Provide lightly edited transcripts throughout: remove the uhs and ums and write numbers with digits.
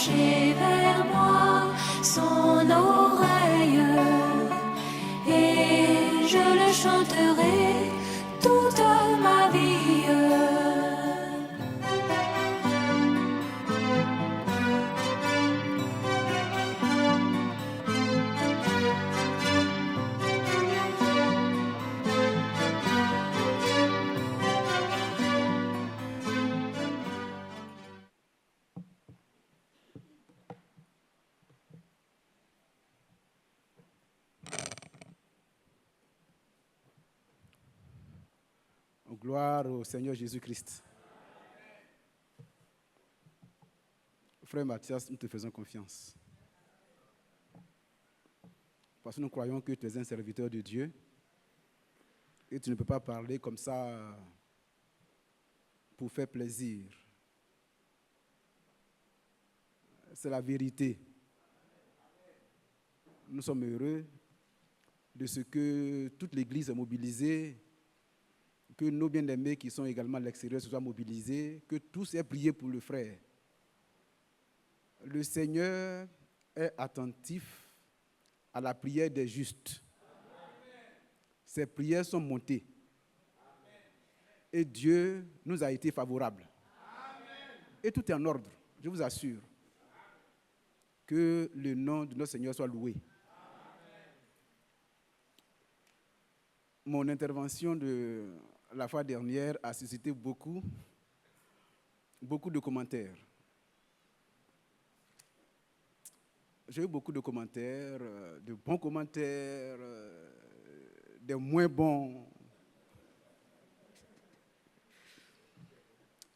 pencher vers moi son oreille et je le chanterai toute ma vie. Gloire au Seigneur Jésus-Christ. Frère Mathias, nous te faisons confiance. Parce que nous croyons que tu es un serviteur de Dieu et tu ne peux pas parler comme ça pour faire plaisir. C'est la vérité. Nous sommes heureux de ce que toute l'Église est mobilisée, que nos bien-aimés qui sont également à l'extérieur se soient mobilisés, que tous aient prié pour le frère. Le Seigneur est attentif à la prière des justes. Ces prières sont montées. Et Dieu nous a été favorable. Et tout est en ordre, je vous assure. Que le nom de notre Seigneur soit loué. Mon intervention de la fois dernière a suscité beaucoup de commentaires. J'ai eu beaucoup de commentaires, de bons commentaires, des moins bons.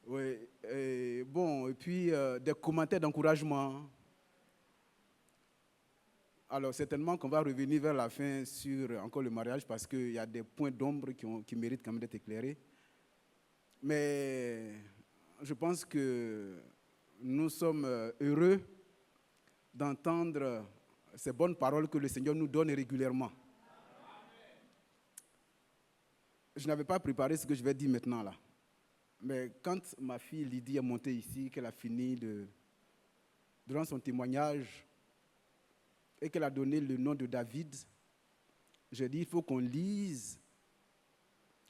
Oui, et puis des commentaires d'encouragement. Alors, certainement qu'on va revenir vers la fin sur encore le mariage parce qu'il y a des points d'ombre qui méritent quand même d'être éclairés. Mais je pense que nous sommes heureux d'entendre ces bonnes paroles que le Seigneur nous donne régulièrement. Je n'avais pas préparé ce que je vais dire maintenant là. Mais quand ma fille Lydie est montée ici, qu'elle a fini durant son témoignage, et qu'elle a donné le nom de David, j'ai dit il faut qu'on lise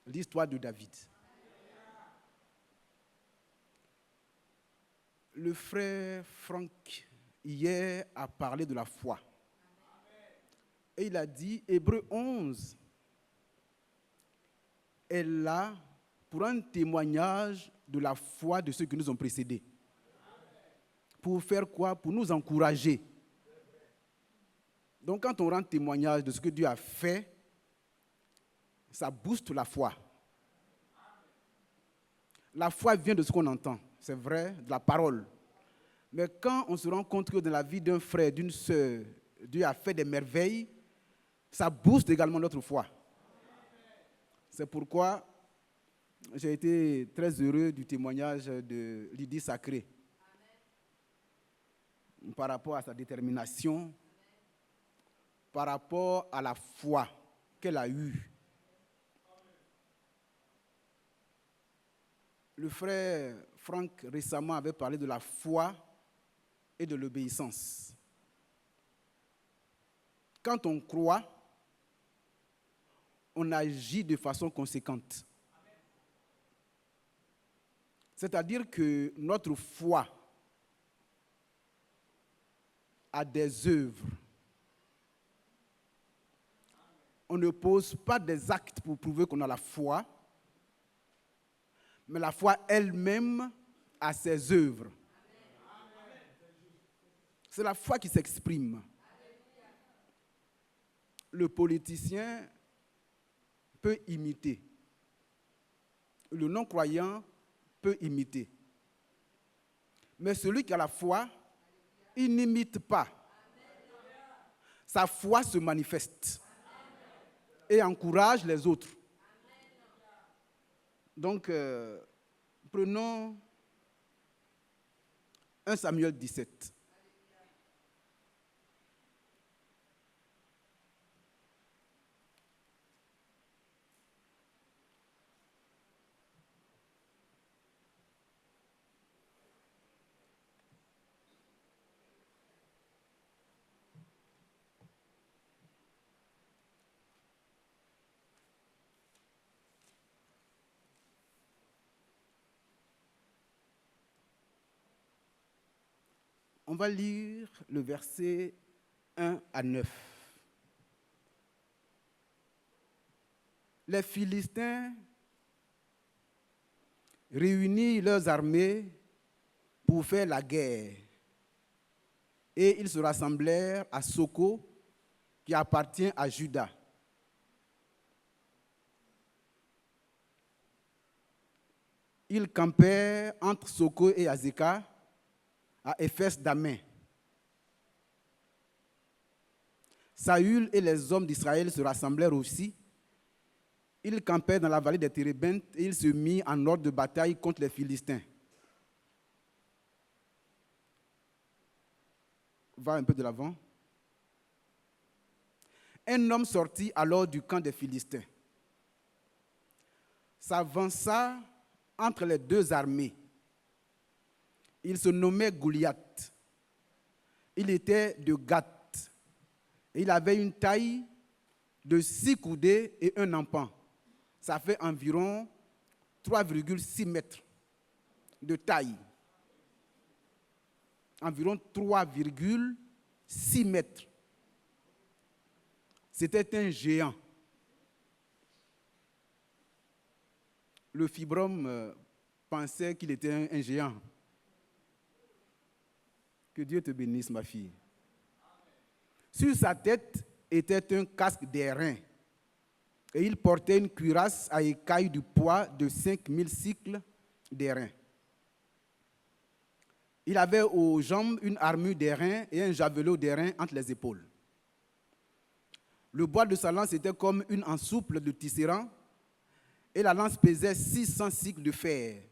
l'histoire de David. Le frère Franck, hier, a parlé de la foi. Et il a dit, Hébreux 11 est là pour un témoignage de la foi de ceux qui nous ont précédés. Pour faire quoi? Pour nous encourager. Donc, quand on rend témoignage de ce que Dieu a fait, ça booste la foi. La foi vient de ce qu'on entend, c'est vrai, de la parole. Mais quand on se rend compte que dans la vie d'un frère, d'une sœur, Dieu a fait des merveilles, ça booste également notre foi. C'est pourquoi j'ai été très heureux du témoignage de Lydie Sacré par rapport à sa détermination, par rapport à la foi qu'elle a eue. Le frère Franck récemment avait parlé de la foi et de l'obéissance. Quand on croit, on agit de façon conséquente. C'est-à-dire que notre foi a des œuvres. On ne pose pas des actes pour prouver qu'on a la foi, mais la foi elle-même a ses œuvres. C'est la foi qui s'exprime. Le politicien peut imiter. Le non-croyant peut imiter. Mais celui qui a la foi, il n'imite pas. Sa foi se manifeste et encourage les autres. Donc, prenons 1 Samuel 17. On va lire le verset 1 à 9. Les Philistins réunissent leurs armées pour faire la guerre. Et ils se rassemblèrent à Soko, qui appartient à Juda. Ils campèrent entre Soko et Azeka, à Éphès d'Amen. Saül et les hommes d'Israël se rassemblèrent aussi. Ils campèrent dans la vallée des Térébintes et ils se mirent en ordre de bataille contre les Philistins. Va un peu de l'avant. Un homme sortit alors du camp des Philistins, s'avança entre les deux armées. Il se nommait Goliath. Il était de Gath. Il avait une taille de 6 coudées et un empan. Ça fait environ 3,6 mètres de taille. Environ 3,6 mètres. C'était un géant. Le fibrome pensait qu'il était un géant. Que Dieu te bénisse, ma fille. Sur sa tête était un casque d'airain. Et il portait une cuirasse à écailles du poids de 5000 cycles d'airain. Il avait aux jambes une armure d'airain et un javelot d'airain entre les épaules. Le bois de sa lance était comme une ensouple de tisserand et la lance pesait 600 cycles de fer.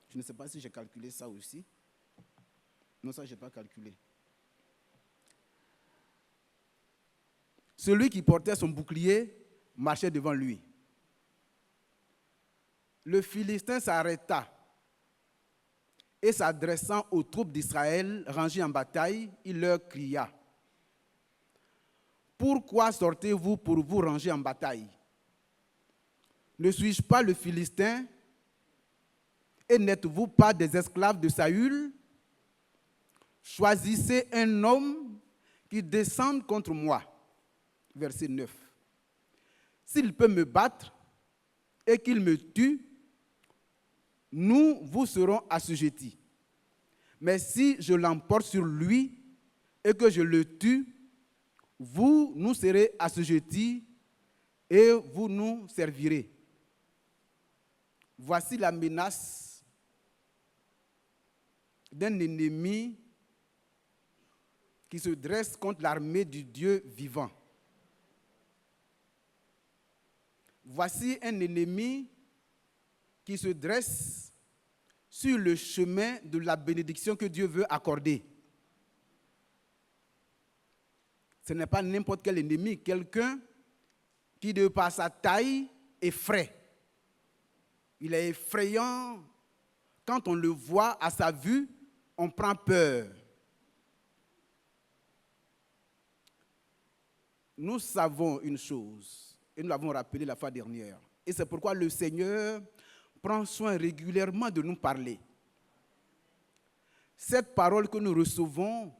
Je ne sais pas si j'ai calculé ça aussi. Non, ça, je n'ai pas calculé. Celui qui portait son bouclier marchait devant lui. Le Philistin s'arrêta et s'adressant aux troupes d'Israël rangées en bataille, il leur cria: « Pourquoi sortez-vous pour vous ranger en bataille? Ne suis-je pas le Philistin? Et n'êtes-vous pas des esclaves de Saül? Choisissez un homme qui descende contre moi. » Verset 9. S'il peut me battre et qu'il me tue, nous vous serons assujettis. Mais si je l'emporte sur lui et que je le tue, vous nous serez assujettis et vous nous servirez. Voici la menace d'un ennemi qui se dresse contre l'armée du Dieu vivant. Voici un ennemi qui se dresse sur le chemin de la bénédiction que Dieu veut accorder. Ce n'est pas n'importe quel ennemi, quelqu'un qui, de par sa taille, effraie. Il est effrayant. Quand on le voit à sa vue, on prend peur. Nous savons une chose, et nous l'avons rappelé la fois dernière, et c'est pourquoi le Seigneur prend soin régulièrement de nous parler. Cette parole que nous recevons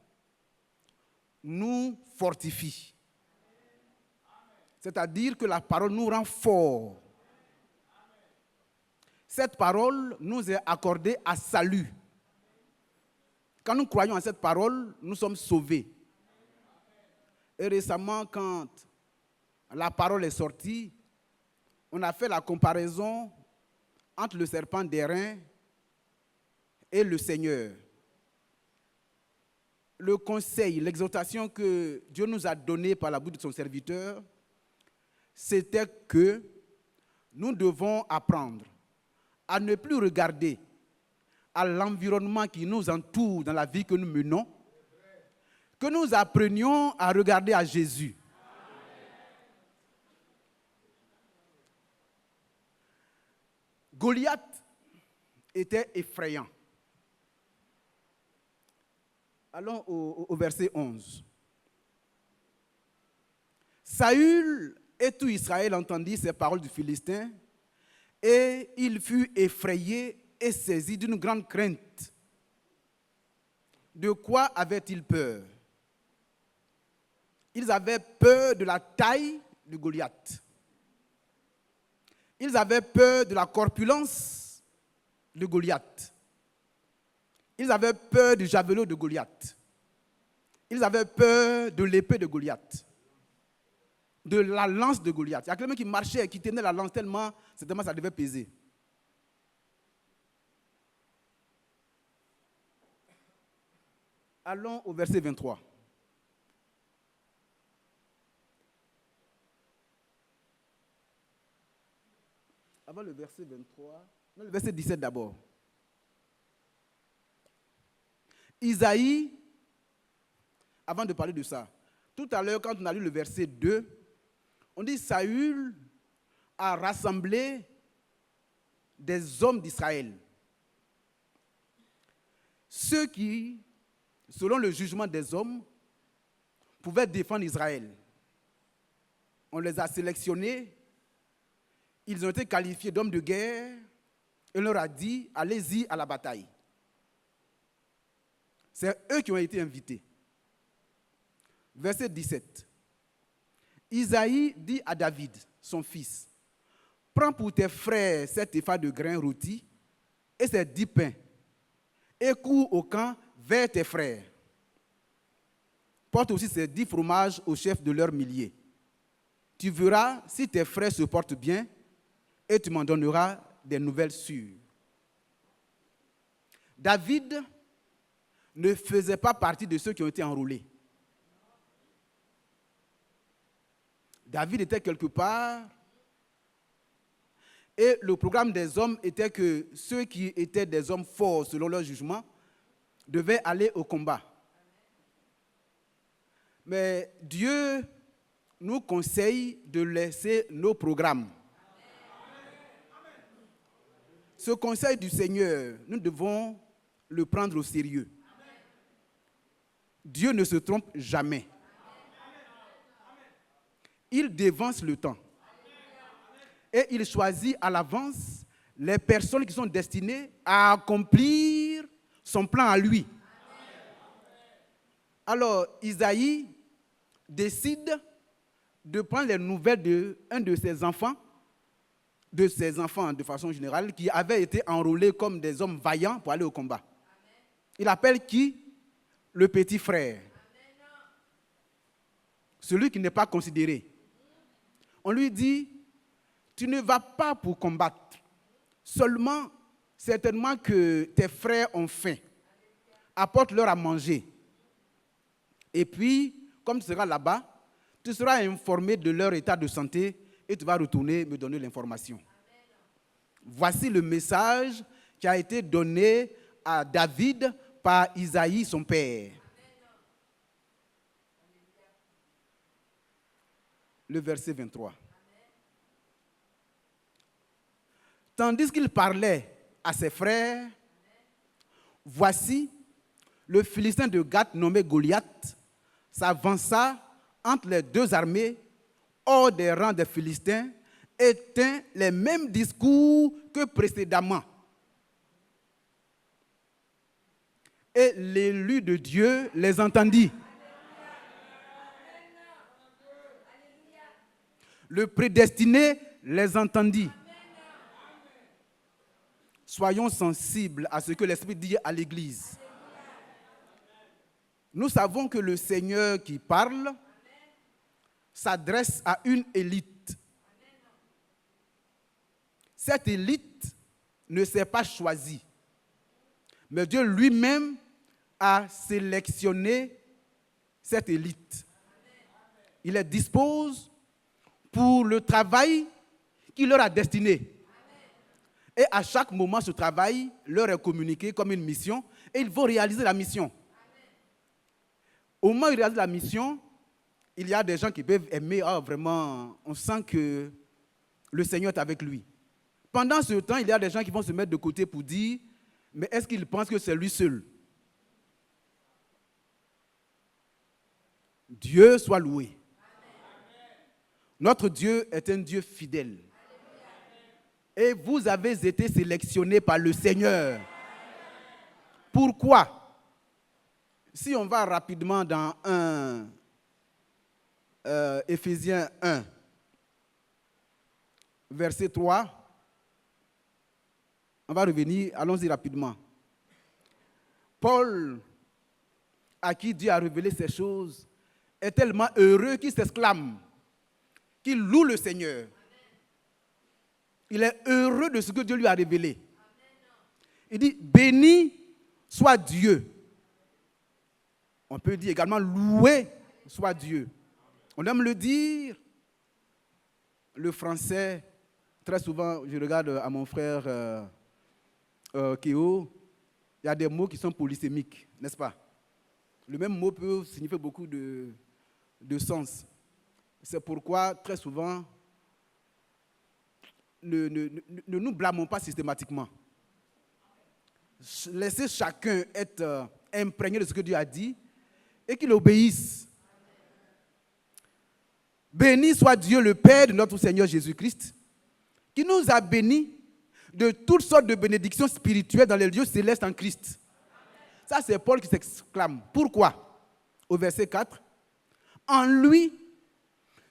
nous fortifie. C'est-à-dire que la parole nous rend forts. Cette parole nous est accordée à salut. Quand nous croyons à cette parole, nous sommes sauvés. Et récemment, quand la parole est sortie, on a fait la comparaison entre le serpent d'airain et le Seigneur. Le conseil, l'exhortation que Dieu nous a donnée par la bouche de son serviteur, c'était que nous devons apprendre à ne plus regarder à l'environnement qui nous entoure dans la vie que nous menons, que nous apprenions à regarder à Jésus. Goliath était effrayant. Allons au verset 11. Saül et tout Israël entendit ces paroles du Philistin et il fut effrayé et saisi d'une grande crainte. De quoi avaient-ils peur? Ils avaient peur de la taille de Goliath. Ils avaient peur de la corpulence de Goliath. Ils avaient peur du javelot de Goliath. Ils avaient peur de l'épée de Goliath. De la lance de Goliath. Il y a quelqu'un qui marchait et qui tenait la lance tellement ça devait peser. Allons au verset 23. Avant le verset 23, non, le verset 17 d'abord. Isaïe, avant de parler de ça, tout à l'heure quand on a lu le verset 2, on dit Saül a rassemblé des hommes d'Israël. Ceux qui, selon le jugement des hommes, pouvaient défendre Israël. On les a sélectionnés. Ils ont été qualifiés d'hommes de guerre et on leur a dit, allez-y à la bataille. C'est eux qui ont été invités. Verset 17. Isaïe dit à David, son fils, prends pour tes frères 7 épha de grains rôtis et ces 10 pains et cours au camp vers tes frères. Porte aussi ces 10 fromages au chef de leurs milliers. Tu verras si tes frères se portent bien et tu m'en donneras des nouvelles sûres. David ne faisait pas partie de ceux qui ont été enrôlés. David était quelque part et le programme des hommes était que ceux qui étaient des hommes forts selon leur jugement devaient aller au combat. Mais Dieu nous conseille de laisser nos programmes. Ce conseil du Seigneur, nous devons le prendre au sérieux. Dieu ne se trompe jamais. Il dévance le temps. Et il choisit à l'avance les personnes qui sont destinées à accomplir son plan à lui. Alors, Isaïe décide de prendre les nouvelles d'un de ses enfants de façon générale, qui avaient été enrôlés comme des hommes vaillants pour aller au combat. Il appelle qui? Le petit frère. Celui qui n'est pas considéré. On lui dit, tu ne vas pas pour combattre. Seulement, certainement que tes frères ont faim. Apporte-leur à manger. Et puis, comme tu seras là-bas, tu seras informé de leur état de santé et tu vas retourner me donner l'information. Voici le message qui a été donné à David par Isaïe, son père. Le verset 23. Tandis qu'il parlait à ses frères, voici, le Philistin de Gath nommé Goliath s'avança entre les deux armées hors des rangs des Philistins et tint les mêmes discours que précédemment. Et l'élu de Dieu les entendit. Le prédestiné les entendit. Soyons sensibles à ce que l'Esprit dit à l'Église. Nous savons que le Seigneur qui parle s'adresse à une élite. Cette élite ne s'est pas choisie, mais Dieu lui-même a sélectionné cette élite. Il les dispose pour le travail qu'il leur a destiné. Et à chaque moment, ce travail leur est communiqué comme une mission et il faut réaliser la mission. Au moment où il réalise la mission, il y a des gens qui peuvent aimer, vraiment, on sent que le Seigneur est avec lui. Pendant ce temps, il y a des gens qui vont se mettre de côté pour dire, mais est-ce qu'il pense que c'est lui seul? Dieu soit loué. Notre Dieu est un Dieu fidèle. Et vous avez été sélectionnés par le Seigneur. Pourquoi? Si on va rapidement dans Éphésiens 1, verset 3, on va revenir, allons-y rapidement. Paul, à qui Dieu a révélé ces choses, est tellement heureux qu'il s'exclame, qu'il loue le Seigneur. Il est heureux de ce que Dieu lui a révélé. Il dit, béni soit Dieu. On peut dire également, loué soit Dieu. On aime le dire. Le français, très souvent, je regarde à mon frère Kéo, il y a des mots qui sont polysémiques, n'est-ce pas? Le même mot peut signifier beaucoup de sens. C'est pourquoi, très souvent, ne nous blâmons pas systématiquement. Laissez chacun être imprégné de ce que Dieu a dit et qu'il obéisse. Béni soit Dieu le Père de notre Seigneur Jésus-Christ, qui nous a bénis de toutes sortes de bénédictions spirituelles dans les lieux célestes en Christ. Ça, c'est Paul qui s'exclame. Pourquoi? Au verset 4. En lui,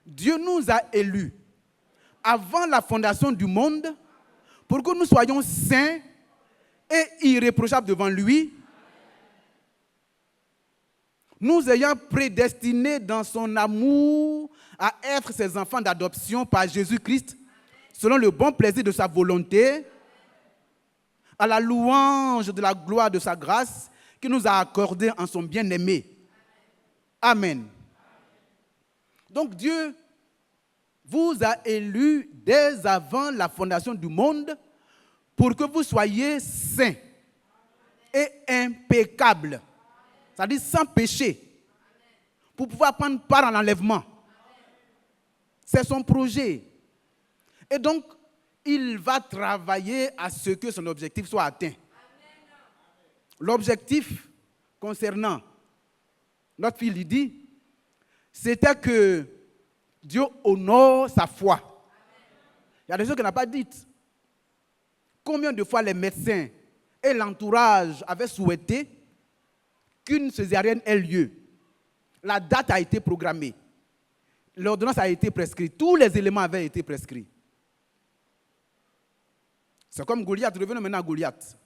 Dieu nous a élus avant la fondation du monde pour que nous soyons saints et irréprochables devant lui, nous ayant prédestinés dans son amour à être ses enfants d'adoption par Jésus-Christ, selon le bon plaisir de sa volonté, à la louange de la gloire de sa grâce, qu'il nous a accordée en son bien-aimé. Amen. Donc Dieu vous a élus dès avant la fondation du monde pour que vous soyez saints et impeccables, c'est-à-dire sans péché, pour pouvoir prendre part à l'enlèvement. C'est son projet. Et donc, il va travailler à ce que son objectif soit atteint. L'objectif concernant notre fille Lydie, c'était que Dieu honore sa foi. Il y a des choses qu'elle n'a pas dites. Combien de fois les médecins et l'entourage avaient souhaité qu'une césarienne ait lieu? La date a été programmée. L'ordonnance a été prescrite. Tous les éléments avaient été prescrits. C'est comme Goliath. Revenons maintenant à Goliath.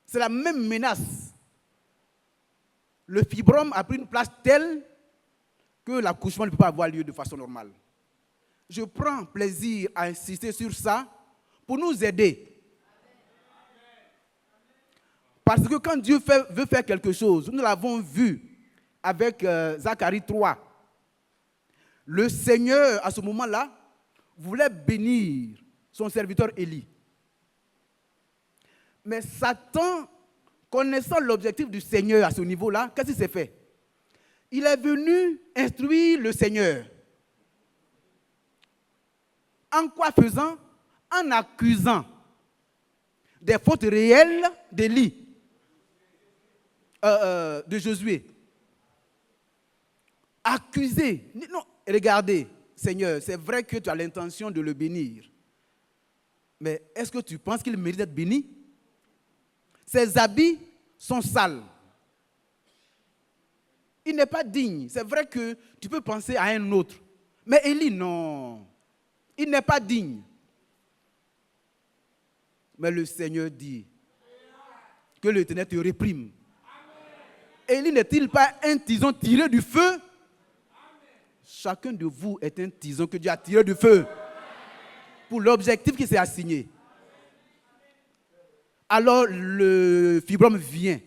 C'est la même menace. Le fibrome a pris une place telle que l'accouchement ne peut pas avoir lieu de façon normale. Je prends plaisir à insister sur ça pour nous aider. Parce que quand Dieu veut faire quelque chose, nous l'avons vu avec Zacharie 3. Le Seigneur, à ce moment-là, voulait bénir son serviteur Élie. Mais Satan, connaissant l'objectif du Seigneur à ce niveau-là, qu'est-ce qu'il s'est fait? Il est venu instruire le Seigneur. En quoi faisant? En accusant des fautes réelles d'Élie, de Josué. Accusé. Non, regardez, Seigneur, c'est vrai que tu as l'intention de le bénir. Mais est-ce que tu penses qu'il mérite d'être béni? Ses habits sont sales. Il n'est pas digne. C'est vrai que tu peux penser à un autre. Mais Élie, non. Il n'est pas digne. Mais le Seigneur dit que l'Éternel te réprime. Élie n'est-il pas un tison tiré du feu? Chacun de vous est un tison que Dieu a tiré du feu pour l'objectif qui s'est assigné. Alors le fibrome vient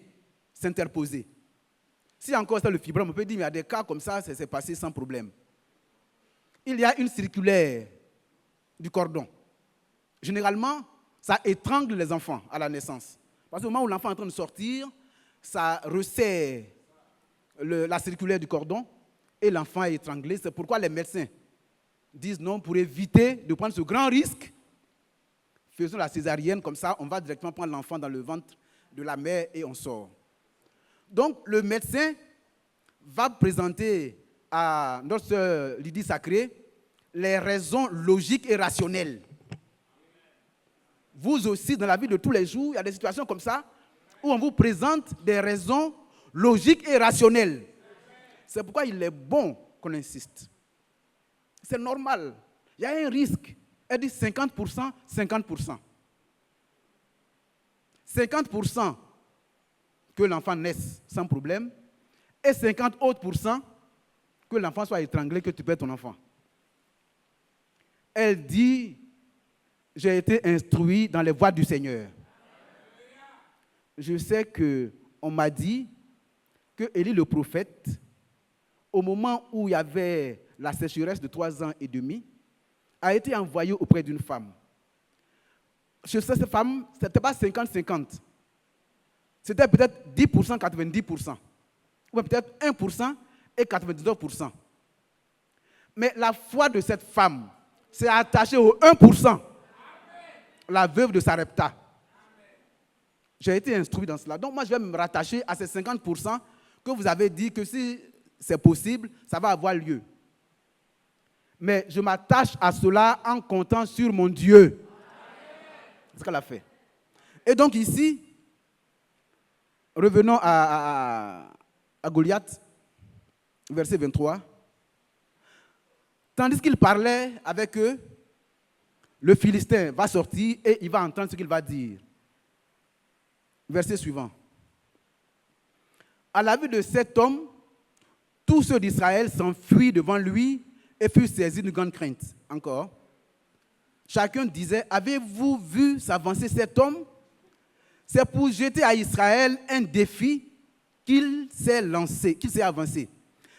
s'interposer. Si encore c'est le fibrome, on peut dire, mais il y a des cas comme ça, c'est passé sans problème. Il y a une circulaire du cordon. Généralement, ça étrangle les enfants à la naissance. Parce qu'au moment où l'enfant est en train de sortir, ça resserre la circulaire du cordon et l'enfant est étranglé. C'est pourquoi les médecins disent non, pour éviter de prendre ce grand risque, faisons la césarienne, comme ça, on va directement prendre l'enfant dans le ventre de la mère et on sort. Donc, le médecin va présenter à notre sœur Lydie Sacrée les raisons logiques et rationnelles. Vous aussi, dans la vie de tous les jours, il y a des situations comme ça où on vous présente des raisons logiques et rationnelles. C'est pourquoi il est bon qu'on insiste. C'est normal. Il y a un risque. Elle dit 50%, 50%. 50% que l'enfant naisse sans problème et 50 autres % que l'enfant soit étranglé, que tu perds ton enfant. Elle dit, j'ai été instruit dans les voies du Seigneur. Je sais qu'on m'a dit que Élie le prophète, au moment où il y avait la sécheresse de 3 ans et demi, a été envoyé auprès d'une femme. Je sais, cette femme, ce n'était pas 50-50. C'était peut-être 10%, 90%. Ou peut-être 1% et 99%. Mais la foi de cette femme s'est attachée au 1%. La veuve de Sarepta. J'ai été instruit dans cela. Donc moi, je vais me rattacher à ces 50% que vous avez dit que si c'est possible, ça va avoir lieu. Mais je m'attache à cela en comptant sur mon Dieu. C'est ce qu'elle a fait. Et donc ici, revenons à Goliath, verset 23. Tandis qu'il parlait avec eux, le Philistin va sortir et il va entendre ce qu'il va dire. Verset suivant. À la vue de cet homme, tous ceux d'Israël s'enfuient devant lui et furent saisis d'une grande crainte. Encore. Chacun disait, avez-vous vu s'avancer cet homme? C'est pour jeter à Israël un défi qu'il s'est lancé, qu'il s'est avancé.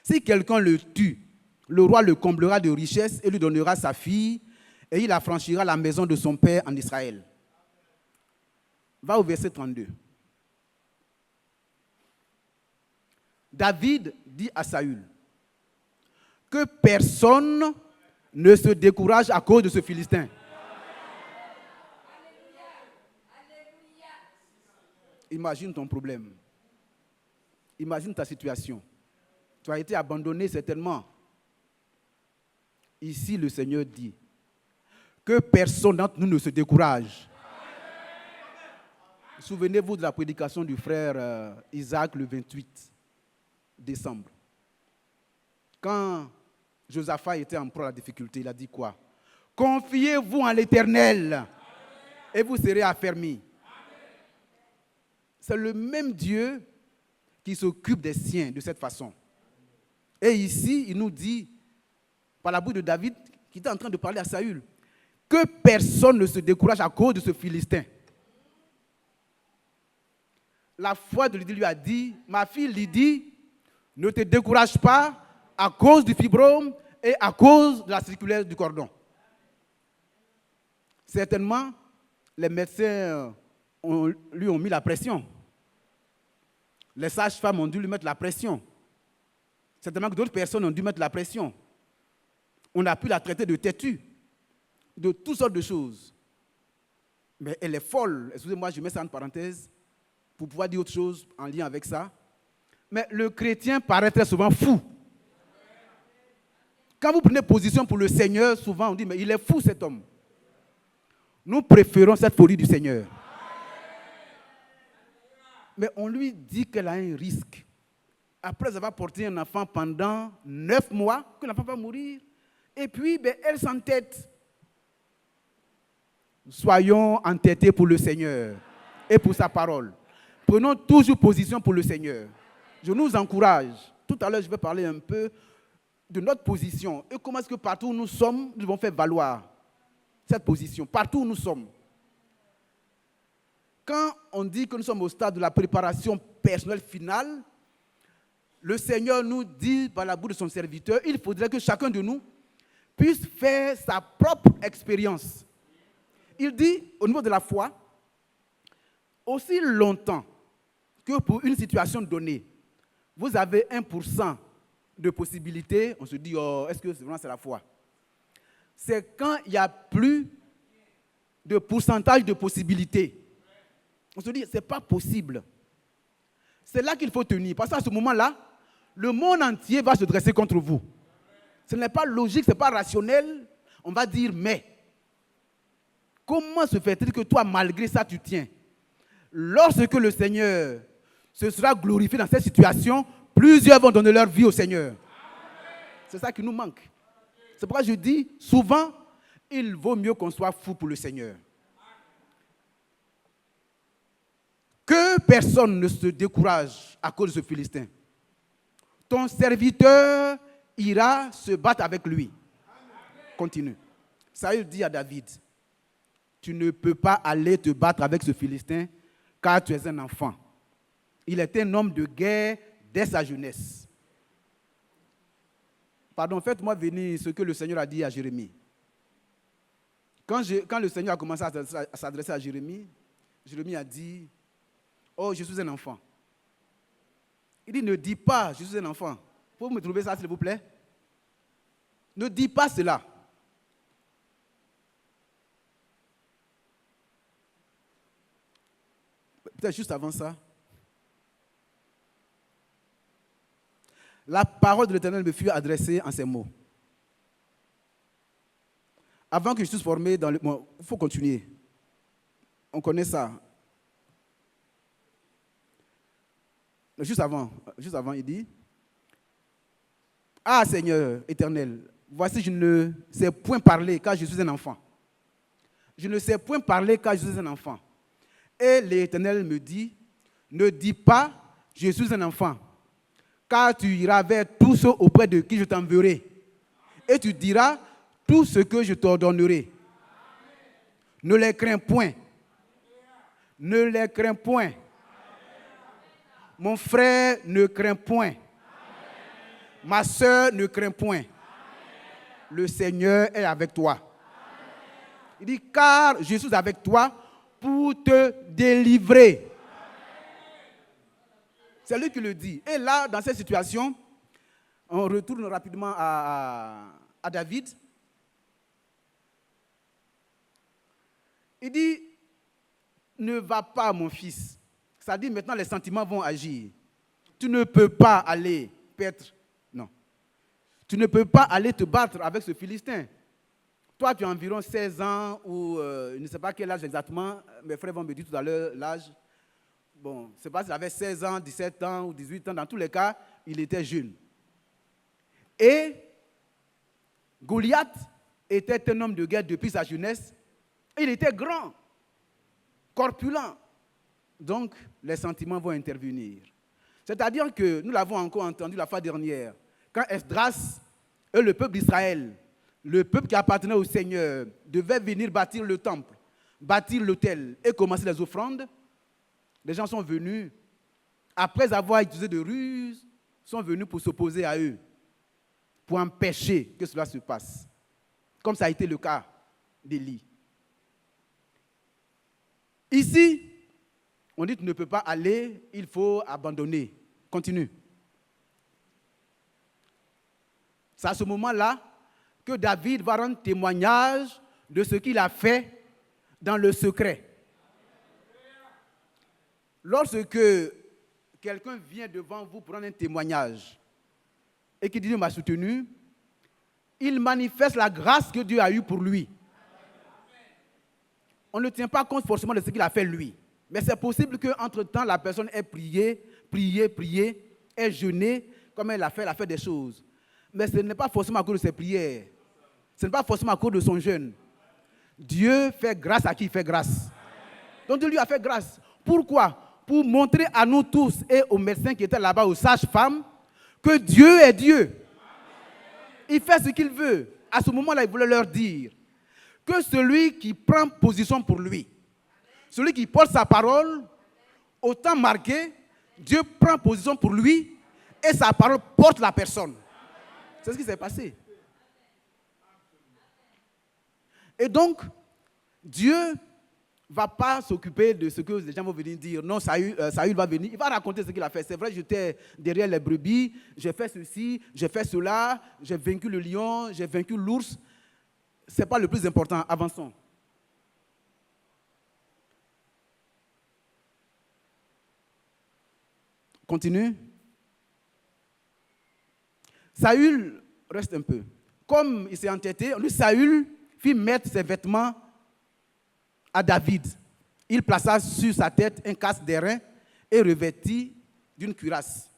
Si quelqu'un le tue, le roi le comblera de richesses et lui donnera sa fille et il affranchira la maison de son père en Israël. Va au verset 32. David dit à Saül que personne ne se décourage à cause de ce Philistin. Imagine ton problème. Imagine ta situation. Tu as été abandonné certainement. Ici, le Seigneur dit que personne d'entre nous ne se décourage. Souvenez-vous de la prédication du frère Isaac le 28 décembre. Quand Josaphat était en proie à la difficulté, il a dit quoi? Confiez-vous en l'Éternel et vous serez affermis. C'est le même Dieu qui s'occupe des siens de cette façon. Et ici, il nous dit, par la bouche de David, qui était en train de parler à Saül, que personne ne se décourage à cause de ce Philistin. La foi de Lydie lui a dit, ma fille Lydie, ne te décourage pas à cause du fibrome et à cause de la circulaire du cordon. Certainement, les médecins lui ont mis la pression. Les sages-femmes ont dû lui mettre la pression. Certainement que d'autres personnes ont dû mettre la pression. On a pu la traiter de têtue, de toutes sortes de choses. Mais elle est folle. Excusez-moi, je mets ça en parenthèse pour pouvoir dire autre chose en lien avec ça. Mais le chrétien paraît très souvent fou. Quand vous prenez position pour le Seigneur, souvent on dit, mais il est fou cet homme. Nous préférons cette folie du Seigneur. Mais on lui dit qu'elle a un risque. Après avoir porté un enfant pendant 9 mois, que l'enfant va mourir. Et puis, elle s'entête. Soyons entêtés pour le Seigneur et pour sa parole. Prenons toujours position pour le Seigneur. Je nous encourage. Tout à l'heure, je vais parler un peu de notre position et comment est-ce que partout où nous sommes, nous devons faire valoir cette position. Partout où nous sommes. Quand on dit que nous sommes au stade de la préparation personnelle finale, le Seigneur nous dit par la bouche de son serviteur, il faudrait que chacun de nous puisse faire sa propre expérience. Il dit, au niveau de la foi, aussi longtemps que pour une situation donnée, vous avez 1% de possibilité, on se dit, oh, est-ce que vraiment c'est la foi? C'est quand il n'y a plus de pourcentage de possibilités. On se dit, ce n'est pas possible. C'est là qu'il faut tenir. Parce qu'à ce moment-là, le monde entier va se dresser contre vous. Ce n'est pas logique, ce n'est pas rationnel. On va dire mais. Comment se fait-il que toi, malgré ça, tu tiens? Lorsque le Seigneur se sera glorifié dans cette situation, plusieurs vont donner leur vie au Seigneur. C'est ça qui nous manque. C'est pourquoi je dis, souvent, il vaut mieux qu'on soit fou pour le Seigneur. Que personne ne se décourage à cause de ce Philistin. Ton serviteur ira se battre avec lui. Continue. Saül dit à David, tu ne peux pas aller te battre avec ce Philistin car tu es un enfant. Il est un homme de guerre dès sa jeunesse. Pardon, faites-moi venir ce que le Seigneur a dit à Jérémie. Quand le Seigneur a commencé à s'adresser à Jérémie, Jérémie a dit, oh, je suis un enfant. Il dit, ne dis pas, je suis un enfant. Pouvez-vous me trouver ça, s'il vous plaît? Ne dis pas cela. Peut-être juste avant ça. La parole de l'Éternel me fut adressée en ces mots. Avant que je sois formé dans le... Bon, il faut continuer. On connaît ça. Juste avant, il dit, ah Seigneur éternel, voici je ne sais point parler car je suis un enfant. Je ne sais point parler car je suis un enfant. Et l'Éternel me dit, ne dis pas, je suis un enfant, car tu iras vers tous ceux auprès de qui je t'enverrai. Et tu diras tout ce que je t'ordonnerai. Ne les crains point. Ne les crains point. Mon frère ne craint point. Ma soeur ne craint point. Le Seigneur est avec toi. Il dit, car je suis avec toi pour te délivrer. C'est lui qui le dit. Et là, dans cette situation, on retourne rapidement à David. Il dit, ne va pas, mon fils. Ça dit, maintenant, les sentiments vont agir. Tu ne peux pas aller perdre. Non. Tu ne peux pas aller te battre avec ce Philistin. Toi, tu as environ 16 ans ou je ne sais pas quel âge exactement. Mes frères vont me dire tout à l'heure l'âge. Bon, je ne sais pas s'il avait 16 ans, 17 ans ou 18 ans. Dans tous les cas, il était jeune. Et Goliath était un homme de guerre depuis sa jeunesse. Il était grand, corpulent. Donc, les sentiments vont intervenir. C'est-à-dire que nous l'avons encore entendu la fois dernière. Quand Esdras et le peuple d'Israël, le peuple qui appartenait au Seigneur, devait venir bâtir le temple, bâtir l'autel et commencer les offrandes, les gens sont venus, après avoir utilisé de ruses, sont venus pour s'opposer à eux, pour empêcher que cela se passe. Comme ça a été le cas d'Élie. Ici, on dit que tu ne peux pas aller, il faut abandonner. Continue. C'est à ce moment-là que David va rendre témoignage de ce qu'il a fait dans le secret. Lorsque quelqu'un vient devant vous pour rendre un témoignage et qui dit Dieu m'a soutenu, il manifeste la grâce que Dieu a eue pour lui. On ne tient pas compte forcément de ce qu'il a fait lui. Mais c'est possible qu'entre-temps, la personne ait prié, ait jeûné, comme elle a fait des choses. Mais ce n'est pas forcément à cause de ses prières. Ce n'est pas forcément à cause de son jeûne. Dieu fait grâce à qui il fait grâce. Donc Dieu lui a fait grâce. Pourquoi? Pour montrer à nous tous et aux médecins qui étaient là-bas, aux sages-femmes, que Dieu est Dieu. Il fait ce qu'il veut. À ce moment-là, il voulait leur dire que celui qui prend position pour lui, celui qui porte sa parole, au temps marqué, Dieu prend position pour lui et sa parole porte la personne. C'est ce qui s'est passé. Et donc, Dieu ne va pas s'occuper de ce que les gens vont venir dire. Non, Saül va venir, il va raconter ce qu'il a fait. C'est vrai, j'étais derrière les brebis, j'ai fait ceci, j'ai fait cela, j'ai vaincu le lion, j'ai vaincu l'ours. Ce n'est pas le plus important, avançons. Continue. Saül reste un peu. Comme il s'est entêté, lui, Saül fit mettre ses vêtements à David. Il plaça sur sa tête un casque d'airain et revêtit d'une cuirasse.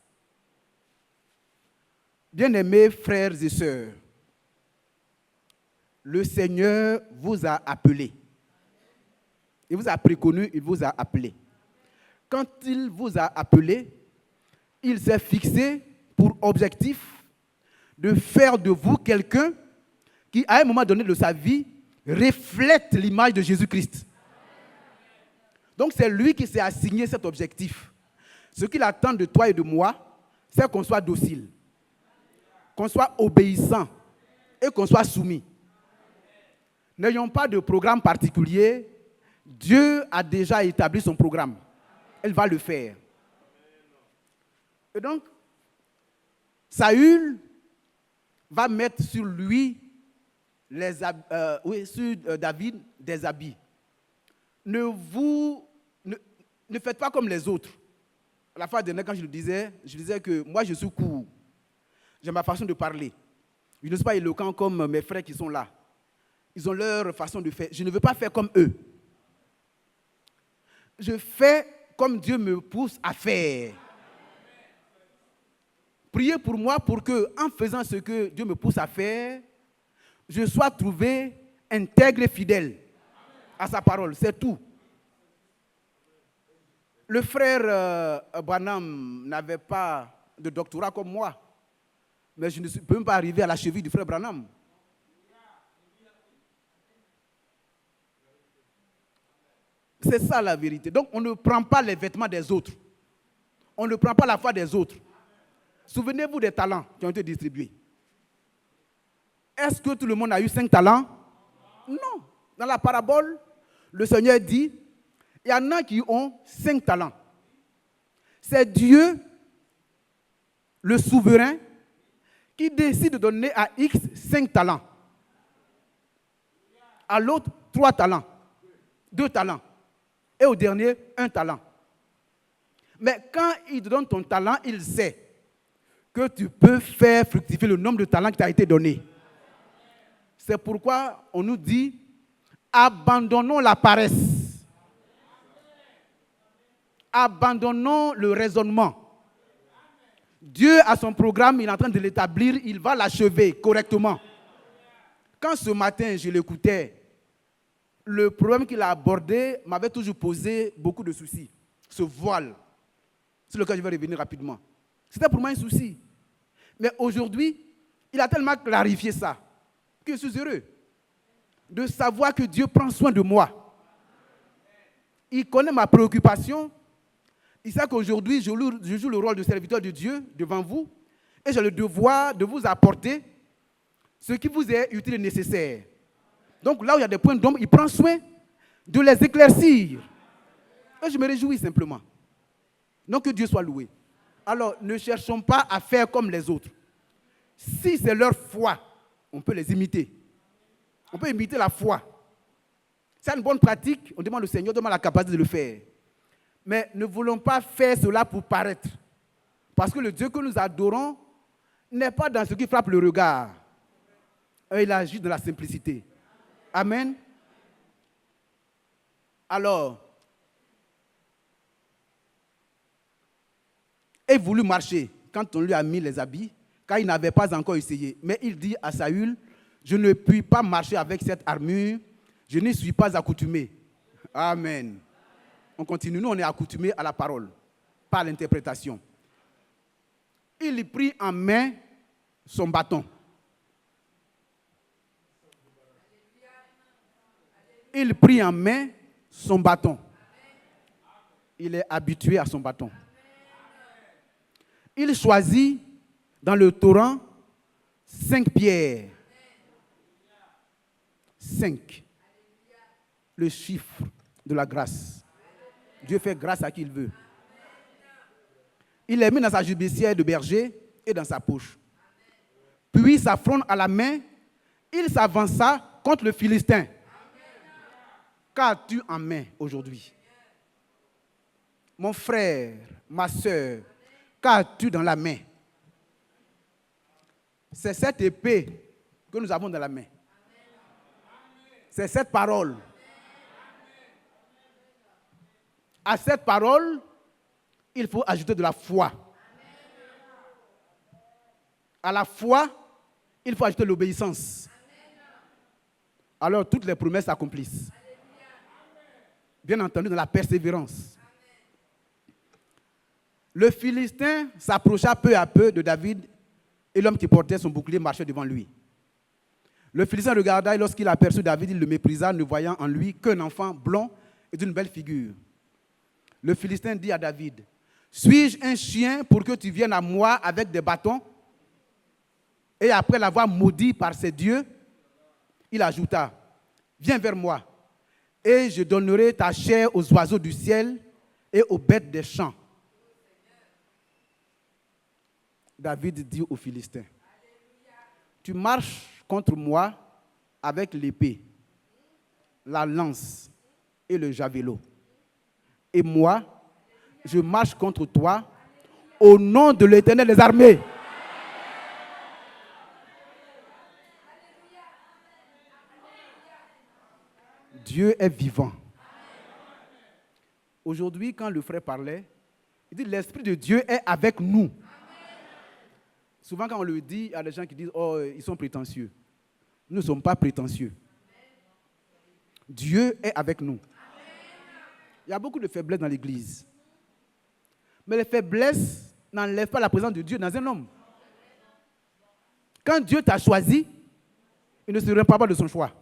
Bien-aimés frères et sœurs, le Seigneur vous a appelé. Il vous a préconnu, il vous a appelé. Quand il vous a appelé, il s'est fixé pour objectif de faire de vous quelqu'un qui, à un moment donné de sa vie, reflète l'image de Jésus-Christ. Donc c'est lui qui s'est assigné cet objectif. Ce qu'il attend de toi et de moi, c'est qu'on soit docile, qu'on soit obéissant et qu'on soit soumis. N'ayons pas de programme particulier. Dieu a déjà établi son programme. Elle va le faire. Et donc, Saül va mettre sur lui, sur David, des habits. Ne faites pas comme les autres. À la fois dernière, quand je disais que moi je suis court. J'ai ma façon de parler. Je ne suis pas éloquent comme mes frères qui sont là. Ils ont leur façon de faire. Je ne veux pas faire comme eux. Je fais comme Dieu me pousse à faire. Priez pour moi pour que, en faisant ce que Dieu me pousse à faire, je sois trouvé intègre et fidèle à sa parole. C'est tout. Le frère Branham n'avait pas de doctorat comme moi, mais je ne peux même pas arriver à la cheville du frère Branham. C'est ça la vérité. Donc on ne prend pas les vêtements des autres. On ne prend pas la foi des autres. Souvenez-vous des talents qui ont été distribués. Est-ce que tout le monde a eu 5 talents? Non. Dans la parabole, le Seigneur dit, il y en a qui ont 5 talents. C'est Dieu, le souverain, qui décide de donner à X 5 talents. À l'autre, 3 talents. 2 talents. Et au dernier, 1 talent. Mais quand il te donne ton talent, il sait que tu peux faire fructifier le nombre de talents qui t'a été donné. C'est pourquoi on nous dit, abandonnons la paresse. Abandonnons le raisonnement. Dieu a son programme, il est en train de l'établir, il va l'achever correctement. Quand ce matin, je l'écoutais, le problème qu'il a abordé m'avait toujours posé beaucoup de soucis. Ce voile, sur lequel je vais revenir rapidement. C'était pour moi un souci. Mais aujourd'hui, il a tellement clarifié ça que je suis heureux de savoir que Dieu prend soin de moi. Il connaît ma préoccupation. Il sait qu'aujourd'hui, je joue le rôle de serviteur de Dieu devant vous et j'ai le devoir de vous apporter ce qui vous est utile et nécessaire. Donc là où il y a des points d'ombre, il prend soin de les éclaircir. Et je me réjouis simplement. Donc que Dieu soit loué. Alors ne cherchons pas à faire comme les autres. Si c'est leur foi, on peut les imiter. On peut imiter la foi. C'est une bonne pratique, on demande au Seigneur, donne-moi la capacité de le faire. Mais ne voulons pas faire cela pour paraître. Parce que le Dieu que nous adorons n'est pas dans ce qui frappe le regard. Il agit dans la simplicité. Amen. Alors, il voulut marcher quand on lui a mis les habits, car il n'avait pas encore essayé. Mais il dit à Saül, je ne puis pas marcher avec cette armure, je n'y suis pas accoutumé. Amen. On continue, nous on est accoutumé à la parole, pas à l'interprétation. Il prit en main son bâton. Il prit en main son bâton. Il est habitué à son bâton. Il choisit dans le torrent 5 pierres. 5. Le chiffre de la grâce. Dieu fait grâce à qui il veut. Il les mit dans sa jubilicière de berger et dans sa poche. Puis sa fronde à la main, il s'avança contre le Philistin. Qu'as-tu en main aujourd'hui? Mon frère, ma soeur, qu'as-tu dans la main? C'est cette épée que nous avons dans la main. C'est cette parole. À cette parole, il faut ajouter de la foi. À la foi, il faut ajouter l'obéissance. Alors toutes les promesses s'accomplissent. Bien entendu, dans la persévérance. Le Philistin s'approcha peu à peu de David et l'homme qui portait son bouclier marchait devant lui. Le Philistin regarda et lorsqu'il aperçut David, il le méprisa, ne voyant en lui qu'un enfant blond et d'une belle figure. Le Philistin dit à David, « Suis-je un chien pour que tu viennes à moi avec des bâtons ?» Et après l'avoir maudit par ses dieux, il ajouta, « Viens vers moi, et je donnerai ta chair aux oiseaux du ciel et aux bêtes des champs. » David dit aux Philistins, « Tu marches contre moi avec l'épée, la lance et le javelot. Et moi, je marche contre toi au nom de l'Éternel des armées. » Dieu est vivant. Aujourd'hui, quand le frère parlait, il dit l'Esprit de Dieu est avec nous. Souvent, quand on le dit, il y a des gens qui disent, oh, ils sont prétentieux. Nous ne sommes pas prétentieux. Dieu est avec nous. Il y a beaucoup de faiblesses dans l'Église. Mais les faiblesses n'enlèvent pas la présence de Dieu dans un homme. Quand Dieu t'a choisi, il ne se répand pas de son choix.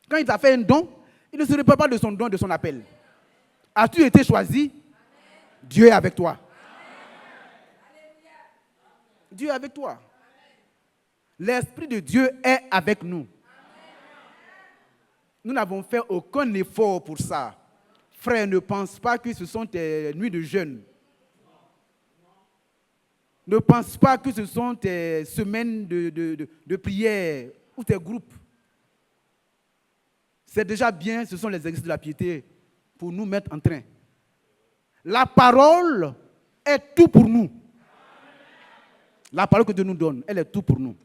Quand il t'a fait un don, il ne se répand pas de son don, de son appel. As-tu été choisi? Dieu est avec toi. Dieu est avec toi. L'Esprit de Dieu est avec nous. Nous n'avons fait aucun effort pour ça. Frère, ne pense pas que ce sont tes nuits de jeûne. Ne pense pas que ce sont tes semaines de prière ou tes groupes. C'est déjà bien, ce sont les exercices de la piété pour nous mettre en train. La parole est tout pour nous. La parole que Dieu nous donne, elle est tout pour nous.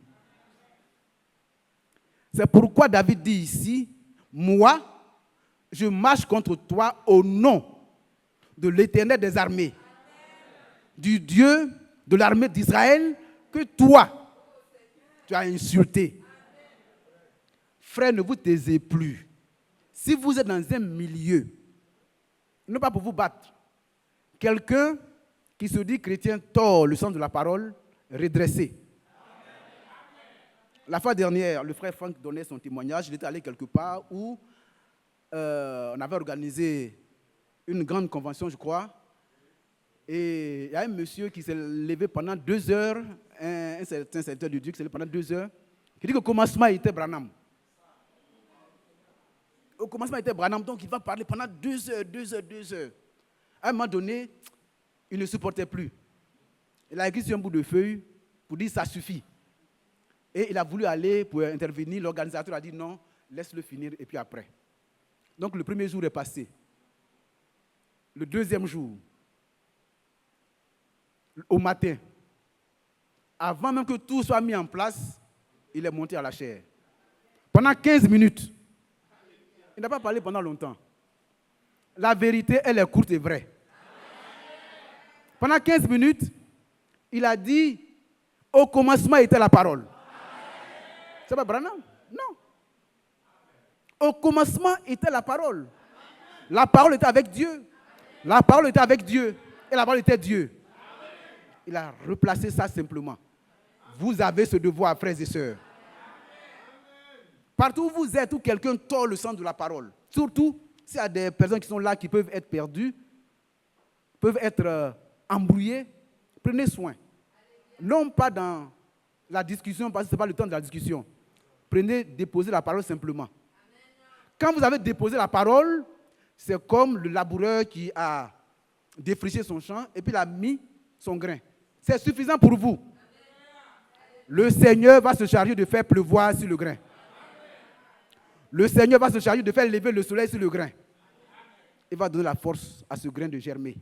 C'est pourquoi David dit ici, moi, je marche contre toi au nom de l'Éternel des armées, du Dieu de l'armée d'Israël que toi, tu as insulté. Frère, ne vous taisez plus. Si vous êtes dans un milieu, non pas pour vous battre, quelqu'un qui se dit chrétien tord le sens de la parole, redressé. La fois dernière, le frère Franck donnait son témoignage. Il était allé quelque part où on avait organisé une grande convention, je crois. Et il y a un monsieur qui s'est levé pendant 2 heures, un certain serviteur de Dieu qui s'est levé pendant 2 heures, qui dit que au commencement, il était Branham. Au commencement, il était Branham, donc il va parler pendant 2 heures, 2 heures, 2 heures. À un moment donné, il ne supportait plus. Il a écrit sur un bout de feuille pour dire ça suffit. Et il a voulu aller pour intervenir. L'organisateur a dit non, laisse-le finir et puis après. Donc le premier jour est passé. Le deuxième jour, au matin, avant même que tout soit mis en place, il est monté à la chaire. Pendant 15 minutes. Il n'a pas parlé pendant longtemps. La vérité, elle est courte et vraie. Pendant 15 minutes, il a dit, au commencement était la parole. C'est pas Branham? Non. Au commencement était la parole. La parole était avec Dieu. La parole était avec Dieu. Et la parole était Dieu. Il a replacé ça simplement. Vous avez ce devoir, frères et sœurs. Partout où vous êtes, où quelqu'un tord le sens de la parole, surtout s'il y a des personnes qui sont là qui peuvent être perdues, peuvent être embrouillées, prenez soin. Non pas dans la discussion, parce que ce n'est pas le temps de la discussion. Déposez la parole simplement. Quand vous avez déposé la parole, c'est comme le laboureur qui a défriché son champ et puis il a mis son grain. C'est suffisant pour vous. Le Seigneur va se charger de faire pleuvoir sur le grain. Le Seigneur va se charger de faire lever le soleil sur le grain. Il va donner la force à ce grain de germer.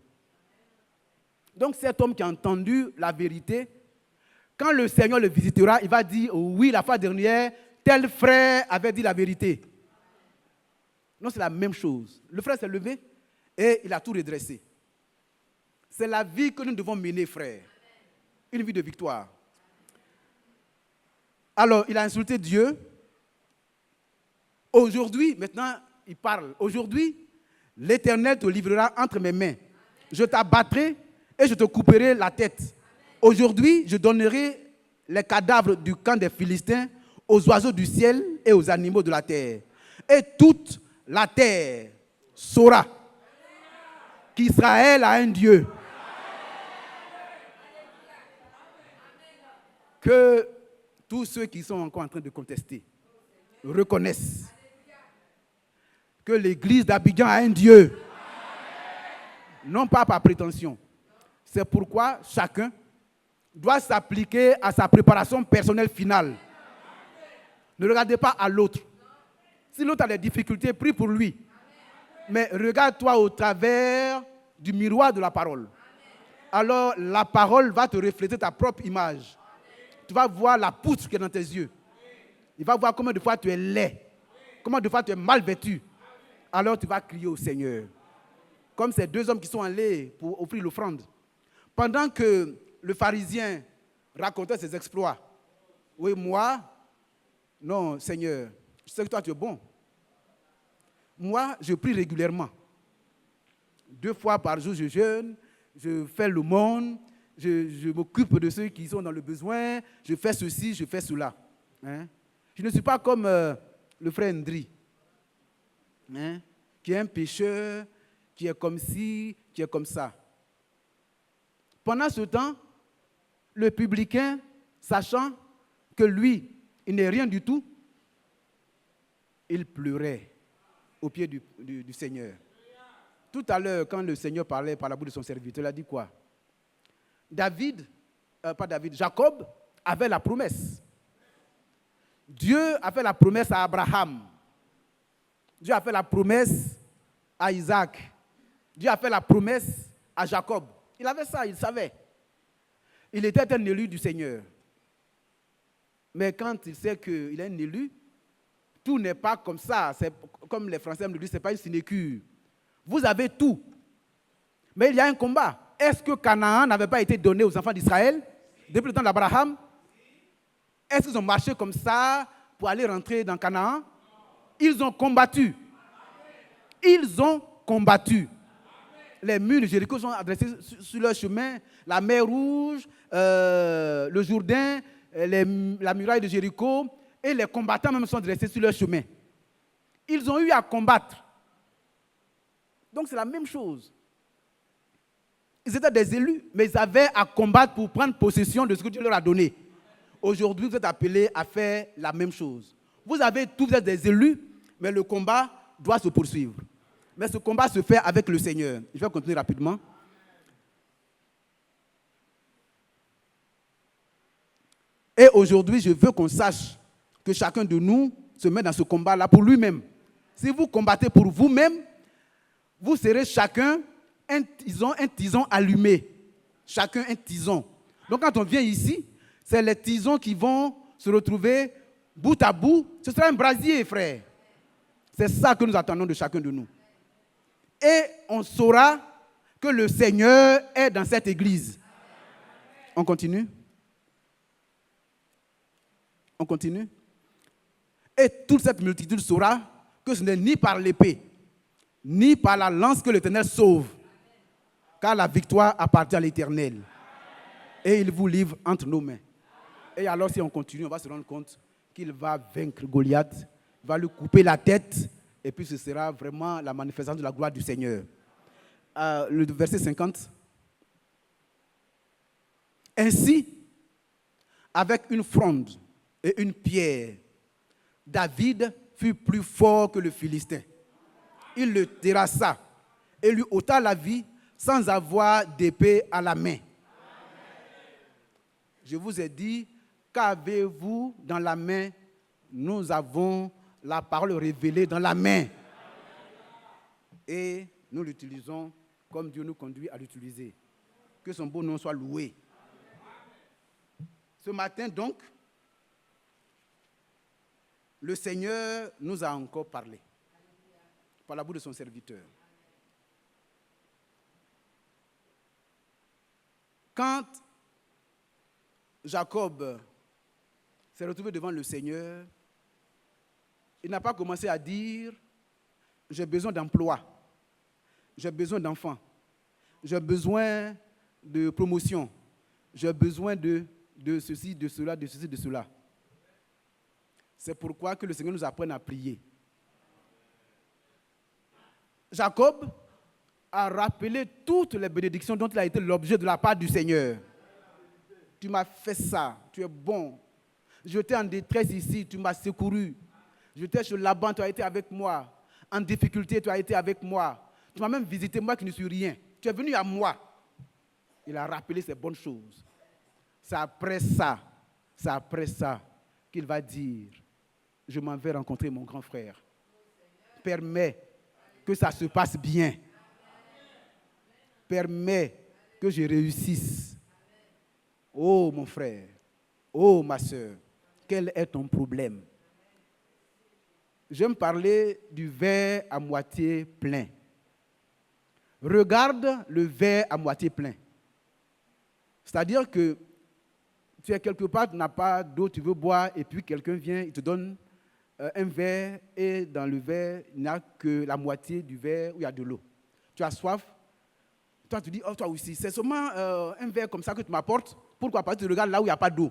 Donc cet homme qui a entendu la vérité, quand le Seigneur le visitera, il va dire, oui, la fois dernière, tel frère avait dit la vérité. Non, c'est la même chose. Le frère s'est levé Et il a tout redressé. C'est la vie que nous devons mener, frère. Une vie de victoire. Alors, il a insulté Dieu. Aujourd'hui, maintenant, il parle. Aujourd'hui, l'Éternel te livrera entre mes mains. Je t'abattrai et je te couperai la tête. Aujourd'hui, je donnerai les cadavres du camp des Philistins aux oiseaux du ciel et aux animaux de la terre. Et toute la terre saura qu'Israël a un Dieu. Que tous ceux qui sont encore en train de contester reconnaissent que l'église d'Abidjan a un Dieu. Non pas par prétention. C'est pourquoi chacun doit s'appliquer à sa préparation personnelle finale. Ne regardez pas à l'autre. Si l'autre a des difficultés, prie pour lui. Mais regarde-toi au travers du miroir de la parole. Alors la parole va te refléter ta propre image. Tu vas voir la poutre qui est dans tes yeux. Il va voir combien de fois tu es laid. Combien de fois tu es mal vêtu. Alors tu vas crier au Seigneur. Comme ces deux hommes qui sont allés pour offrir l'offrande. Pendant que le pharisien racontait ses exploits. Oui, moi, non, Seigneur, je sais que toi tu es bon. Moi, je prie régulièrement. 2 fois par jour, je jeûne, je fais l'aumône, je m'occupe de ceux qui sont dans le besoin, je fais ceci, je fais cela. Hein? Je ne suis pas comme le frère Ndri, hein? Qui est un pécheur, qui est comme ci, qui est comme ça. Pendant ce temps, le publicain, sachant que lui, il n'est rien du tout, il pleurait au pied du Seigneur. Tout à l'heure, quand le Seigneur parlait par la bouche de son serviteur, il a dit quoi? Jacob avait la promesse. Dieu a fait la promesse à Abraham. Dieu a fait la promesse à Isaac. Dieu a fait la promesse à Jacob. Il avait ça, il savait. Il était un élu du Seigneur. Mais quand il sait qu'il est un élu, tout n'est pas comme ça. C'est comme les Français me le disent, ce n'est pas une sinécure. Vous avez tout. Mais il y a un combat. Est-ce que Canaan n'avait pas été donné aux enfants d'Israël depuis le temps d'Abraham? Est-ce qu'ils ont marché comme ça pour aller rentrer dans Canaan? Ils ont combattu. Ils ont combattu. Les murs de Jéricho sont adressés sur leur chemin. La mer Rouge, le Jourdain, la muraille de Jéricho. Et les combattants même sont dressés sur leur chemin. Ils ont eu à combattre. Donc c'est la même chose. Ils étaient des élus, mais ils avaient à combattre pour prendre possession de ce que Dieu leur a donné. Aujourd'hui, vous êtes appelés à faire la même chose. Vous avez tous vous êtes des élus, mais le combat doit se poursuivre. Mais ce combat se fait avec le Seigneur. Je vais continuer rapidement. Et aujourd'hui, je veux qu'on sache que chacun de nous se met dans ce combat-là pour lui-même. Si vous combattez pour vous-même, vous serez chacun un tison allumé. Chacun un tison. Donc quand on vient ici, c'est les tisons qui vont se retrouver bout à bout. Ce sera un brasier, frère. C'est ça que nous attendons de chacun de nous. Et on saura que le Seigneur est dans cette église. On continue? On continue? Et toute cette multitude saura que ce n'est ni par l'épée, ni par la lance que l'Éternel sauve, car la victoire appartient à l'Éternel. Et il vous livre entre nos mains. Et alors si on continue, on va se rendre compte qu'il va vaincre Goliath, va lui couper la tête, et puis ce sera vraiment la manifestation de la gloire du Seigneur. Le verset 50. Ainsi, avec une fronde et une pierre, David fut plus fort que le Philistin. Il le terrassa et lui ôta la vie sans avoir d'épée à la main. Je vous ai dit, qu'avez-vous dans la main? Nous avons la parole révélée dans la main. Et nous l'utilisons comme Dieu nous conduit à l'utiliser. Que son beau nom soit loué. Ce matin donc, le Seigneur nous a encore parlé par la bouche de son serviteur. Quand Jacob s'est retrouvé devant le Seigneur, il n'a pas commencé à dire « j'ai besoin d'emploi, j'ai besoin d'enfants, j'ai besoin de promotion, j'ai besoin de ceci, de cela, de ceci, de cela ». C'est pourquoi que le Seigneur nous apprend à prier. Jacob a rappelé toutes les bénédictions dont il a été l'objet de la part du Seigneur. Tu m'as fait ça, tu es bon. J'étais en détresse ici, tu m'as secouru. J'étais chez Laban, tu as été avec moi. En difficulté, tu as été avec moi. Tu m'as même visité, moi qui ne suis rien. Tu es venu à moi. Il a rappelé ces bonnes choses. C'est après ça qu'il va dire, je m'en vais rencontrer mon grand frère. Permets que ça se passe bien. Permets que je réussisse. Oh mon frère, oh ma soeur, quel est ton problème? J'aime parler du verre à moitié plein. Regarde le verre à moitié plein. C'est-à-dire que tu es quelque part, tu n'as pas d'eau, tu veux boire, et puis quelqu'un vient, il te donne un verre, et dans le verre, il n'y a que la moitié du verre où il y a de l'eau. Tu as soif, toi tu dis, oh toi aussi, c'est seulement un verre comme ça que tu m'apportes. Pourquoi? Parce que tu regardes là où il n'y a pas d'eau.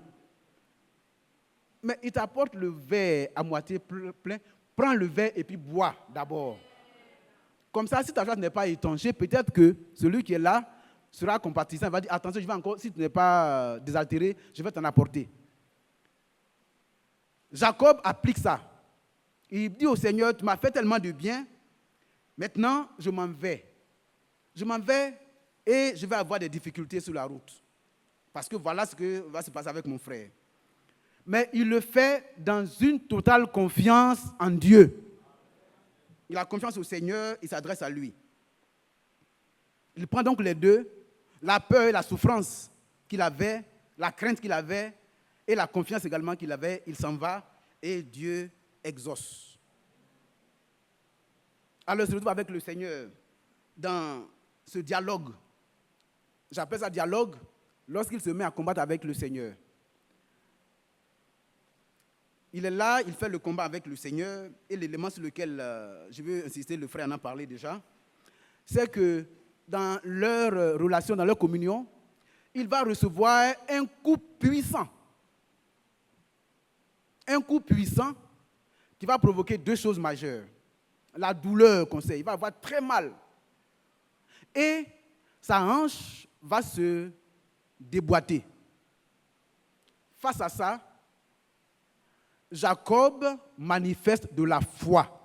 Mais il t'apporte le verre à moitié plein. Prends le verre et puis bois d'abord. Comme ça, si ta chasse n'est pas étanchée, peut-être que celui qui est là sera compatissant. Il va dire, attention, je vais encore, si tu n'es pas désaltéré, je vais t'en apporter. Jacob applique ça. Il dit au Seigneur, tu m'as fait tellement de bien, maintenant je m'en vais. Je m'en vais et je vais avoir des difficultés sur la route. Parce que voilà ce que va se passer avec mon frère. Mais il le fait dans une totale confiance en Dieu. Il a confiance au Seigneur, il s'adresse à lui. Il prend donc les deux, la peur et la souffrance qu'il avait, la crainte qu'il avait et la confiance également qu'il avait. Il s'en va et Dieu exauce. Alors il se retrouve avec le Seigneur dans ce dialogue. J'appelle ça dialogue lorsqu'il se met à combattre avec le Seigneur. Il est là, il fait le combat avec le Seigneur, et l'élément sur lequel je veux insister, le frère en a parlé déjà, c'est que dans leur relation, dans leur communion, il va recevoir un coup puissant. Un coup puissant qui va provoquer deux choses majeures. La douleur qu'on sait, il va avoir très mal. Et sa hanche va se déboîter. Face à ça, Jacob manifeste de la foi.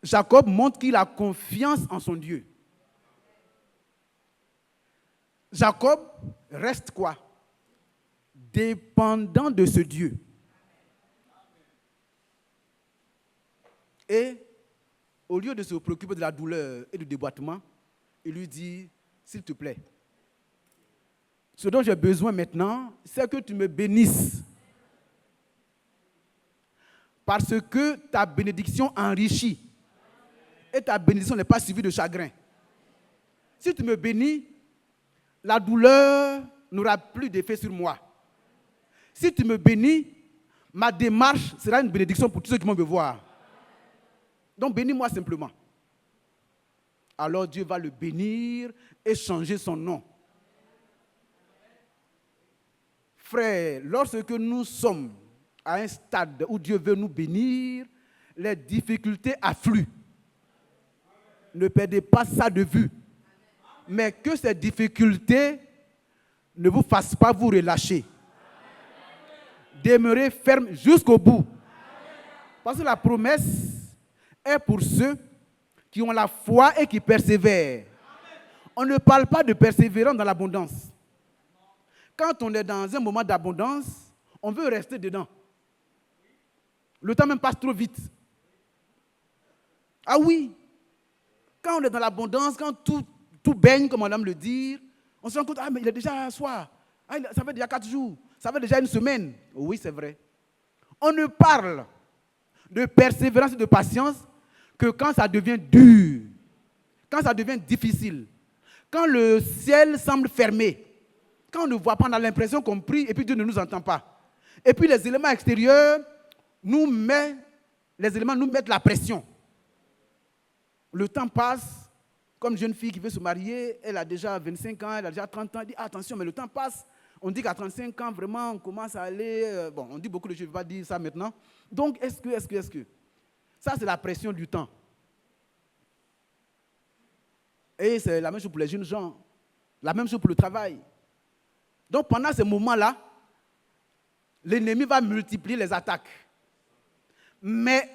Jacob montre qu'il a confiance en son Dieu. Jacob reste quoi? Dépendant de ce Dieu. Et au lieu de se préoccuper de la douleur et du déboîtement, il lui dit, s'il te plaît, ce dont j'ai besoin maintenant, c'est que tu me bénisses. Parce que ta bénédiction enrichit. Et ta bénédiction n'est pas suivie de chagrin. Si tu me bénis, la douleur n'aura plus d'effet sur moi. Si tu me bénis, ma démarche sera une bénédiction pour tous ceux qui vont me voir. Donc bénis-moi simplement. Alors Dieu va le bénir et changer son nom. Frère, lorsque nous sommes à un stade où Dieu veut nous bénir, les difficultés affluent. Ne perdez pas ça de vue. Mais que ces difficultés ne vous fassent pas vous relâcher. Demeurez ferme jusqu'au bout. Parce que la promesse est pour ceux qui ont la foi et qui persévèrent. On ne parle pas de persévérance dans l'abondance. Quand on est dans un moment d'abondance, on veut rester dedans. Le temps même passe trop vite. Ah oui, quand on est dans l'abondance, quand tout baigne, comme on aime le dire, on se rend compte, ah mais il est déjà soir, ah, ça fait déjà 4 jours, ça fait déjà une semaine. Oui, c'est vrai. On ne parle de persévérance et de patience que quand ça devient dur, quand ça devient difficile, Quand le ciel semble fermé, quand on ne voit pas, on a l'impression qu'on prie et puis Dieu ne nous entend pas. Et puis les éléments extérieurs nous mettent la pression. Le temps passe, comme une jeune fille qui veut se marier, elle a déjà 25 ans, elle a déjà 30 ans, elle dit attention, mais le temps passe. On dit qu'à 35 ans, vraiment, on commence à aller... on dit beaucoup de choses, je ne vais pas dire ça maintenant. Donc, est-ce que ça, c'est la pression du temps. Et c'est la même chose pour les jeunes gens, la même chose pour le travail. Donc, pendant ces moments-là, l'ennemi va multiplier les attaques. Mais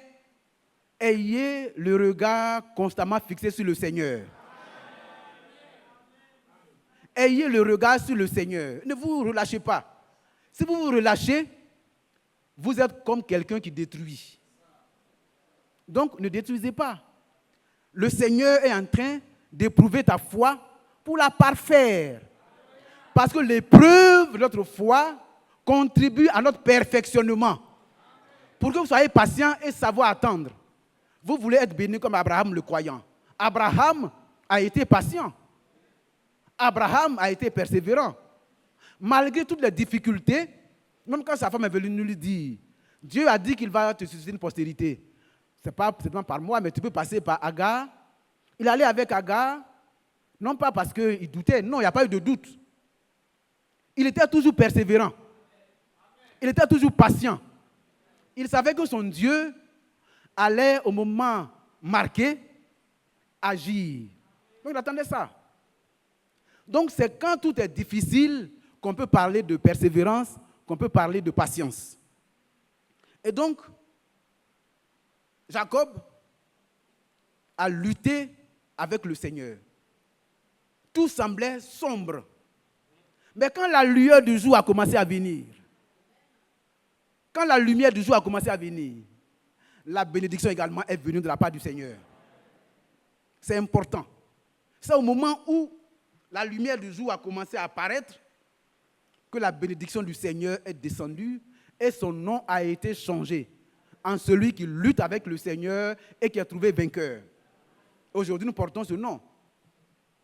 ayez le regard constamment fixé sur le Seigneur. Ayez le regard sur le Seigneur. Ne vous relâchez pas. Si vous vous relâchez, vous êtes comme quelqu'un qui détruit. Donc, ne détruisez pas. Le Seigneur est en train d'éprouver ta foi pour la parfaire. Parce que l'épreuve de notre foi contribue à notre perfectionnement. Pour que vous soyez patient et savoir attendre. Vous voulez être béni comme Abraham le croyant. Abraham a été patient. Abraham a été persévérant. Malgré toutes les difficultés, même quand sa femme est venue nous lui dire, Dieu a dit qu'il va te susciter une postérité. Ce n'est pas seulement par moi, mais tu peux passer par Agar. Il allait avec Agar, non pas parce qu'il doutait, non, il n'y a pas eu de doute. Il était toujours persévérant. Il était toujours patient. Il savait que son Dieu allait, au moment marqué, agir. Donc il attendait ça. Donc c'est quand tout est difficile qu'on peut parler de persévérance, qu'on peut parler de patience. Et donc, Jacob a lutté avec le Seigneur. Tout semblait sombre. Mais quand la lueur du jour a commencé à venir, quand la lumière du jour a commencé à venir, la bénédiction également est venue de la part du Seigneur. C'est important. C'est au moment où la lumière du jour a commencé à apparaître que la bénédiction du Seigneur est descendue et son nom a été changé en celui qui lutte avec le Seigneur et qui a trouvé vainqueur. Aujourd'hui, nous portons ce nom.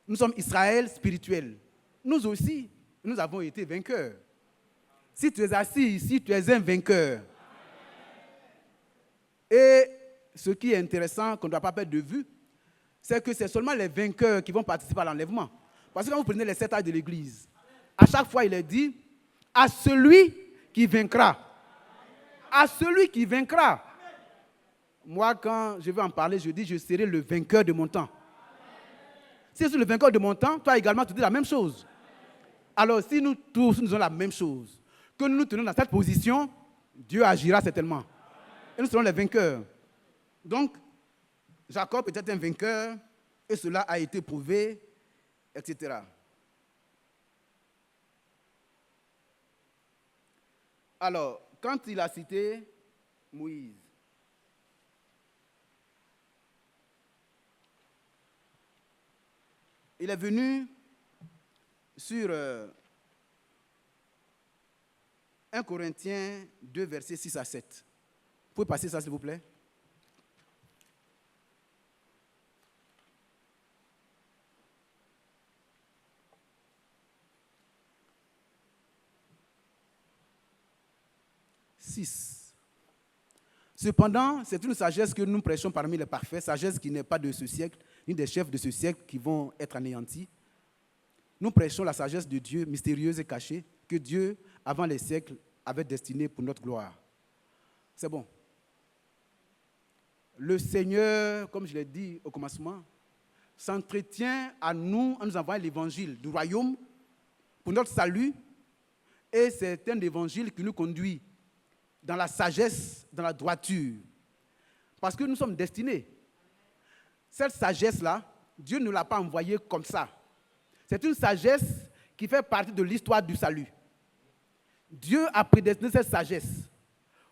Nous sommes Israël spirituel. Nous aussi, nous avons été vainqueurs. Si tu es assis ici, tu es un vainqueur. Et ce qui est intéressant, qu'on ne doit pas perdre de vue, c'est que c'est seulement les vainqueurs qui vont participer à l'enlèvement. Parce que quand vous prenez les 7 âges de l'Église, à chaque fois, il est dit, à celui qui vaincra. À celui qui vaincra. Moi, quand je vais en parler, je dis, je serai le vainqueur de mon temps. Si je suis le vainqueur de mon temps, toi également, tu dis la même chose. Alors, si nous tous, nous avons la même chose, que nous nous tenons dans cette position, Dieu agira certainement. Et nous serons les vainqueurs. Donc, Jacob était un vainqueur, et cela a été prouvé, etc. Alors, quand il a cité Moïse, il est venu sur 1 Corinthiens 2, versets 6 à 7. Vous pouvez passer ça, s'il vous plaît? Cependant, c'est une sagesse que nous prêchons parmi les parfaits, sagesse qui n'est pas de ce siècle, ni des chefs de ce siècle qui vont être anéantis. Nous prêchons la sagesse de Dieu, mystérieuse et cachée, que Dieu, avant les siècles, avait destinée pour notre gloire. C'est bon. Le Seigneur, comme je l'ai dit au commencement, s'entretient à nous en nous envoyant l'évangile du royaume pour notre salut. Et c'est un évangile qui nous conduit dans la sagesse, dans la droiture. Parce que nous sommes destinés. Cette sagesse-là, Dieu ne l'a pas envoyée comme ça. C'est une sagesse qui fait partie de l'histoire du salut. Dieu a prédestiné cette sagesse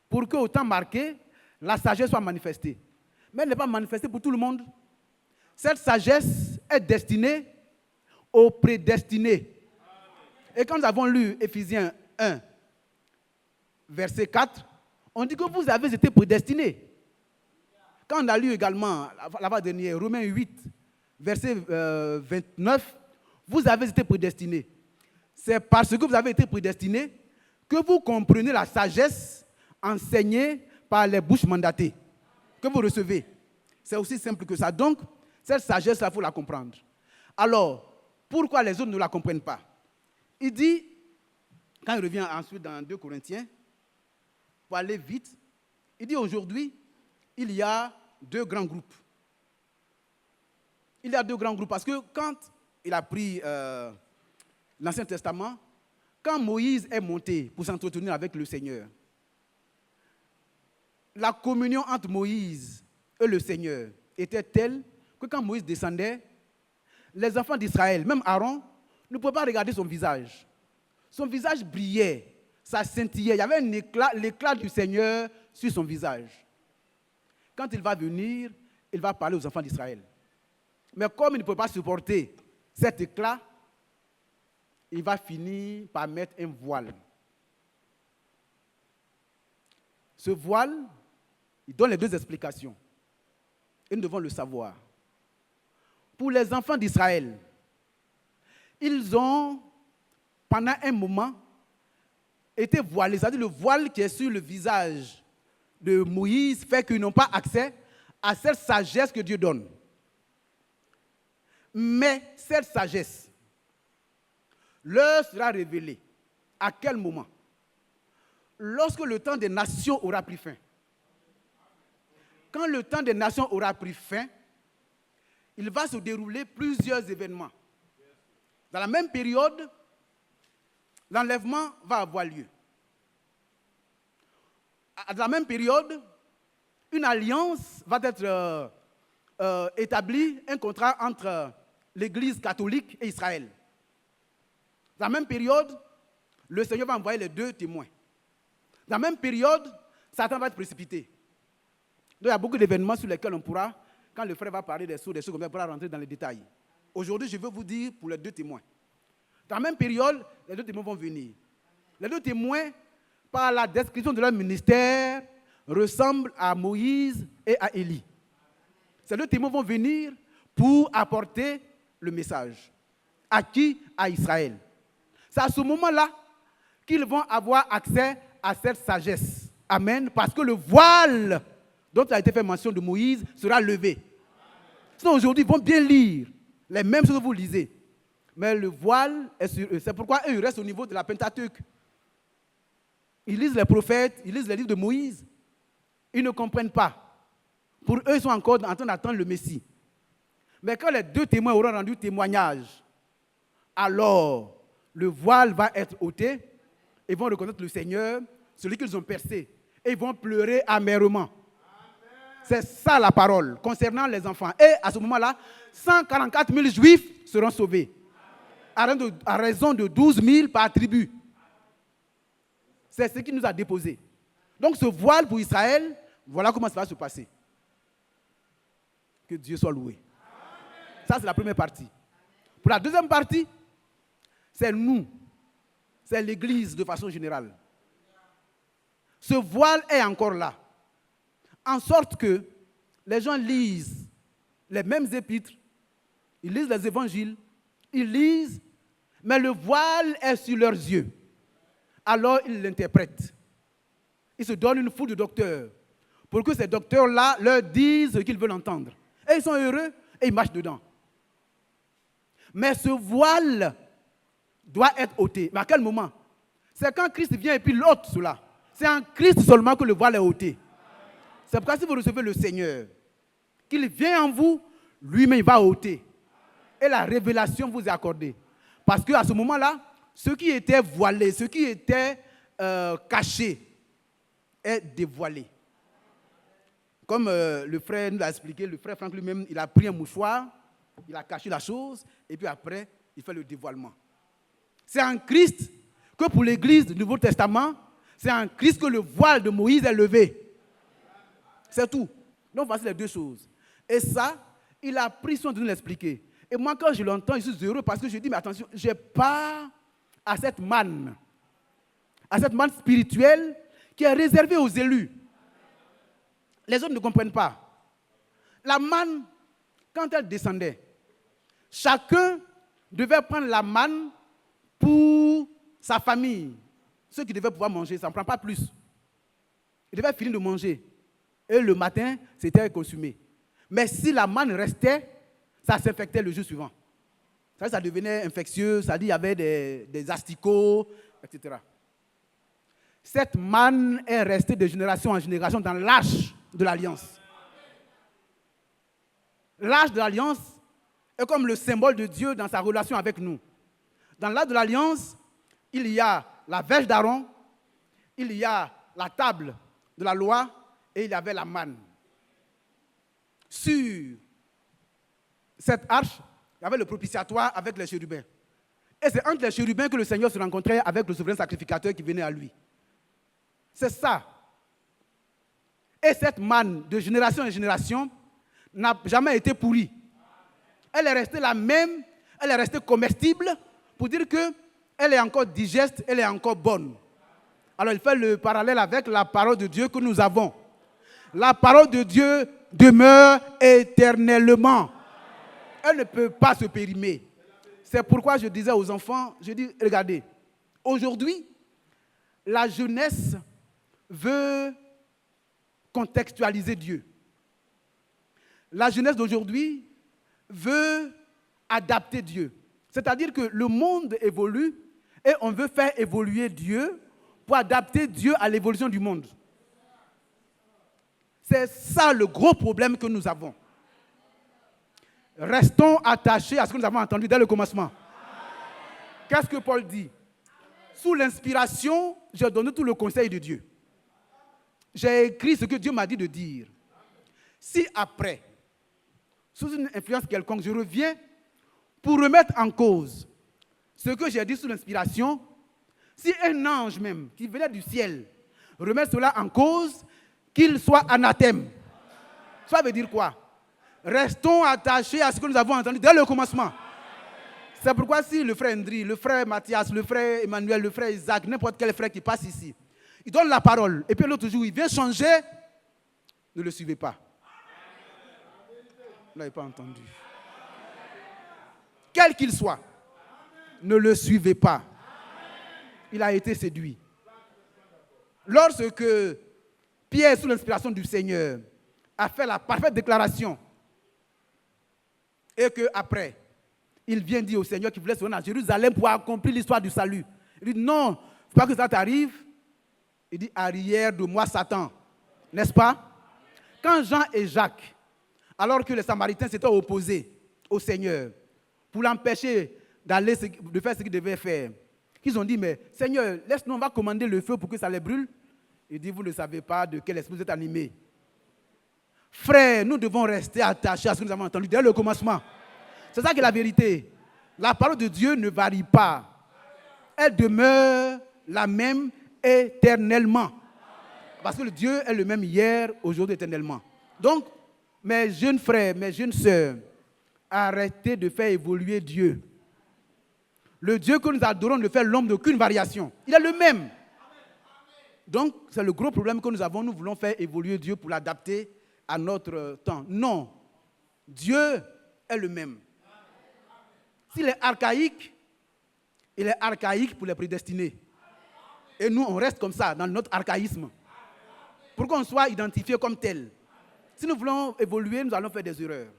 pour qu'au temps marqué, la sagesse soit manifestée. Mais elle n'est pas manifestée pour tout le monde. Cette sagesse est destinée aux prédestinés. Et quand nous avons lu Éphésiens 1, verset 4, on dit que vous avez été prédestinés. Quand on a lu également, la fois dernière, Romains 8, verset 29, vous avez été prédestinés. C'est parce que vous avez été prédestinés que vous comprenez la sagesse enseignée par les bouches mandatées que vous recevez. C'est aussi simple que ça. Donc, cette sagesse-là, il faut la comprendre. Alors, pourquoi les autres ne la comprennent pas? Il dit, quand il revient ensuite dans 2 Corinthiens, pour aller vite, il dit aujourd'hui, il y a 2 grands groupes. Il y a 2 grands groupes parce que quand il a pris l'Ancien Testament, quand Moïse est monté pour s'entretenir avec le Seigneur, la communion entre Moïse et le Seigneur était telle que quand Moïse descendait, les enfants d'Israël, même Aaron, ne pouvaient pas regarder son visage. Son visage brillait, ça scintillait. Il y avait un éclat, l'éclat du Seigneur sur son visage. Quand il va venir, il va parler aux enfants d'Israël. Mais comme il ne peut pas supporter cet éclat, il va finir par mettre un voile. Ce voile, il donne les 2 explications. Et nous devons le savoir. Pour les enfants d'Israël, ils ont, pendant un moment, été voilés. C'est-à-dire le voile qui est sur le visage de Moïse fait qu'ils n'ont pas accès à cette sagesse que Dieu donne. Mais cette sagesse leur sera révélée. À quel moment? Lorsque le temps des nations aura pris fin. Quand le temps des nations aura pris fin, il va se dérouler plusieurs événements. Dans la même période, l'enlèvement va avoir lieu. Dans la même période, une alliance va être établie, un contrat entre l'Église catholique et Israël. Dans la même période, le Seigneur va envoyer les 2 témoins. Dans la même période, Satan va être précipité. Donc, il y a beaucoup d'événements sur lesquels on pourra, quand le frère va parler des choses comme ça, on pourra rentrer dans les détails. Aujourd'hui, je veux vous dire pour les 2 témoins. Dans la même période, les 2 témoins vont venir. Les 2 témoins, par la description de leur ministère, ressemblent à Moïse et à Élie. Ces 2 témoins vont venir pour apporter le message. À qui? À Israël. C'est à ce moment-là qu'ils vont avoir accès à cette sagesse. Amen. Parce que le voile dont il a été fait mention de Moïse sera levé. Sinon, aujourd'hui, ils vont bien lire les mêmes choses que vous lisez. Mais le voile est sur eux. C'est pourquoi eux, ils restent au niveau de la Pentateuque. Ils lisent les prophètes, ils lisent les livres de Moïse. Ils ne comprennent pas. Pour eux, ils sont encore en train d'attendre le Messie. Mais quand les 2 témoins auront rendu témoignage, alors le voile va être ôté. Ils vont reconnaître le Seigneur, celui qu'ils ont percé. Et ils vont pleurer amèrement. C'est ça la parole concernant les enfants. Et à ce moment-là, 144 000 Juifs seront sauvés. À raison de 12 000 par tribu. C'est ce qui nous a déposé. Donc ce voile pour Israël, voilà comment ça va se passer. Que Dieu soit loué. Ça, c'est la première partie. Pour la deuxième partie, c'est nous. C'est l'Église de façon générale. Ce voile est encore là. En sorte que les gens lisent les mêmes épîtres, ils lisent les évangiles, ils lisent, mais le voile est sur leurs yeux. Alors ils l'interprètent. Ils se donnent une foule de docteurs pour que ces docteurs-là leur disent ce qu'ils veulent entendre. Et ils sont heureux et ils marchent dedans. Mais ce voile doit être ôté. Mais à quel moment? C'est quand Christ vient et puis l'ôte cela. C'est en Christ seulement que le voile est ôté. C'est pourquoi si vous recevez le Seigneur, qu'il vient en vous, lui-même il va ôter. Et la révélation vous est accordée. Parce qu'à ce moment-là, ce qui était voilé, ce qui était caché, est dévoilé. Comme le frère nous l'a expliqué, le frère Franck lui-même, il a pris un mouchoir, il a caché la chose, et puis après, il fait le dévoilement. C'est en Christ que pour l'Église du Nouveau Testament, c'est en Christ que le voile de Moïse est levé. C'est tout. Donc voici les 2 choses. Et ça, il a pris soin de nous l'expliquer. Et moi, quand je l'entends, je suis heureux parce que je dis, mais attention, j'ai pas à cette manne spirituelle qui est réservée aux élus. Les autres ne comprennent pas. La manne, quand elle descendait, chacun devait prendre la manne pour sa famille. Ceux qui devaient pouvoir manger, ça ne prend pas plus. Il devait finir de manger. Et le matin, c'était consumé. Mais si la manne restait, ça s'infectait le jour suivant. Ça devenait infectieux, ça dit il y avait des asticots, etc. Cette manne est restée de génération en génération dans l'arche de l'Alliance. L'arche de l'Alliance est comme le symbole de Dieu dans sa relation avec nous. Dans l'arche de l'Alliance, il y a la verge d'Aaron, il y a la table de la loi et il y avait la manne. Sur cette arche, il y avait le propitiatoire avec les chérubins. Et c'est entre les chérubins que le Seigneur se rencontrait avec le souverain sacrificateur qui venait à lui. C'est ça. Et cette manne, de génération en génération, n'a jamais été pourrie. Elle est restée la même, elle est restée comestible pour dire qu'elle est encore digeste, elle est encore bonne. Alors il fait le parallèle avec la parole de Dieu que nous avons. La parole de Dieu demeure éternellement. Elle ne peut pas se périmer. C'est pourquoi je disais aux enfants, je dis, regardez, aujourd'hui, la jeunesse veut contextualiser Dieu. La jeunesse d'aujourd'hui veut adapter Dieu. C'est-à-dire que le monde évolue et on veut faire évoluer Dieu pour adapter Dieu à l'évolution du monde. C'est ça le gros problème que nous avons. Restons attachés à ce que nous avons entendu dès le commencement. Qu'est-ce que Paul dit? Sous l'inspiration, j'ai donné tout le conseil de Dieu. J'ai écrit ce que Dieu m'a dit de dire. Si après, sous une influence quelconque, je reviens pour remettre en cause ce que j'ai dit sous l'inspiration, si un ange même qui venait du ciel remet cela en cause, qu'il soit anathème. Ça veut dire quoi? Restons attachés à ce que nous avons entendu dès le commencement. C'est pourquoi si le frère Ndri, le frère Mathias, le frère Emmanuel, le frère Isaac, n'importe quel frère qui passe ici, il donne la parole, et puis l'autre jour, il vient changer, ne le suivez pas. Vous ne l'avez pas entendu. Quel qu'il soit, ne le suivez pas. Il a été séduit. Lorsque Pierre, sous l'inspiration du Seigneur, a fait la parfaite déclaration, et qu'après, il vient dire au Seigneur qu'il voulait se rendre à Jérusalem pour accomplir l'histoire du salut. Il dit non, il ne faut pas que ça t'arrive. Il dit arrière de moi Satan. N'est-ce pas? Quand Jean et Jacques, alors que les Samaritains s'étaient opposés au Seigneur pour l'empêcher de faire ce qu'il devait faire, ils ont dit mais Seigneur, laisse-nous, on va commander le feu pour que ça les brûle. Il dit vous ne savez pas de quel esprit vous êtes animés. Frères, nous devons rester attachés à ce que nous avons entendu dès le commencement. C'est ça qui est la vérité. La parole de Dieu ne varie pas. Elle demeure la même éternellement. Parce que le Dieu est le même hier, aujourd'hui, éternellement. Donc, mes jeunes frères, mes jeunes sœurs, arrêtez de faire évoluer Dieu. Le Dieu que nous adorons ne fait l'homme d'aucune variation. Il est le même. Donc, c'est le gros problème que nous avons. Nous voulons faire évoluer Dieu pour l'adapter à notre temps. Non. Dieu est le même. S'il est archaïque, il est archaïque pour les prédestinés. Et nous, on reste comme ça, dans notre archaïsme. Pour qu'on soit identifié comme tel. Si nous voulons évoluer, nous allons faire des erreurs.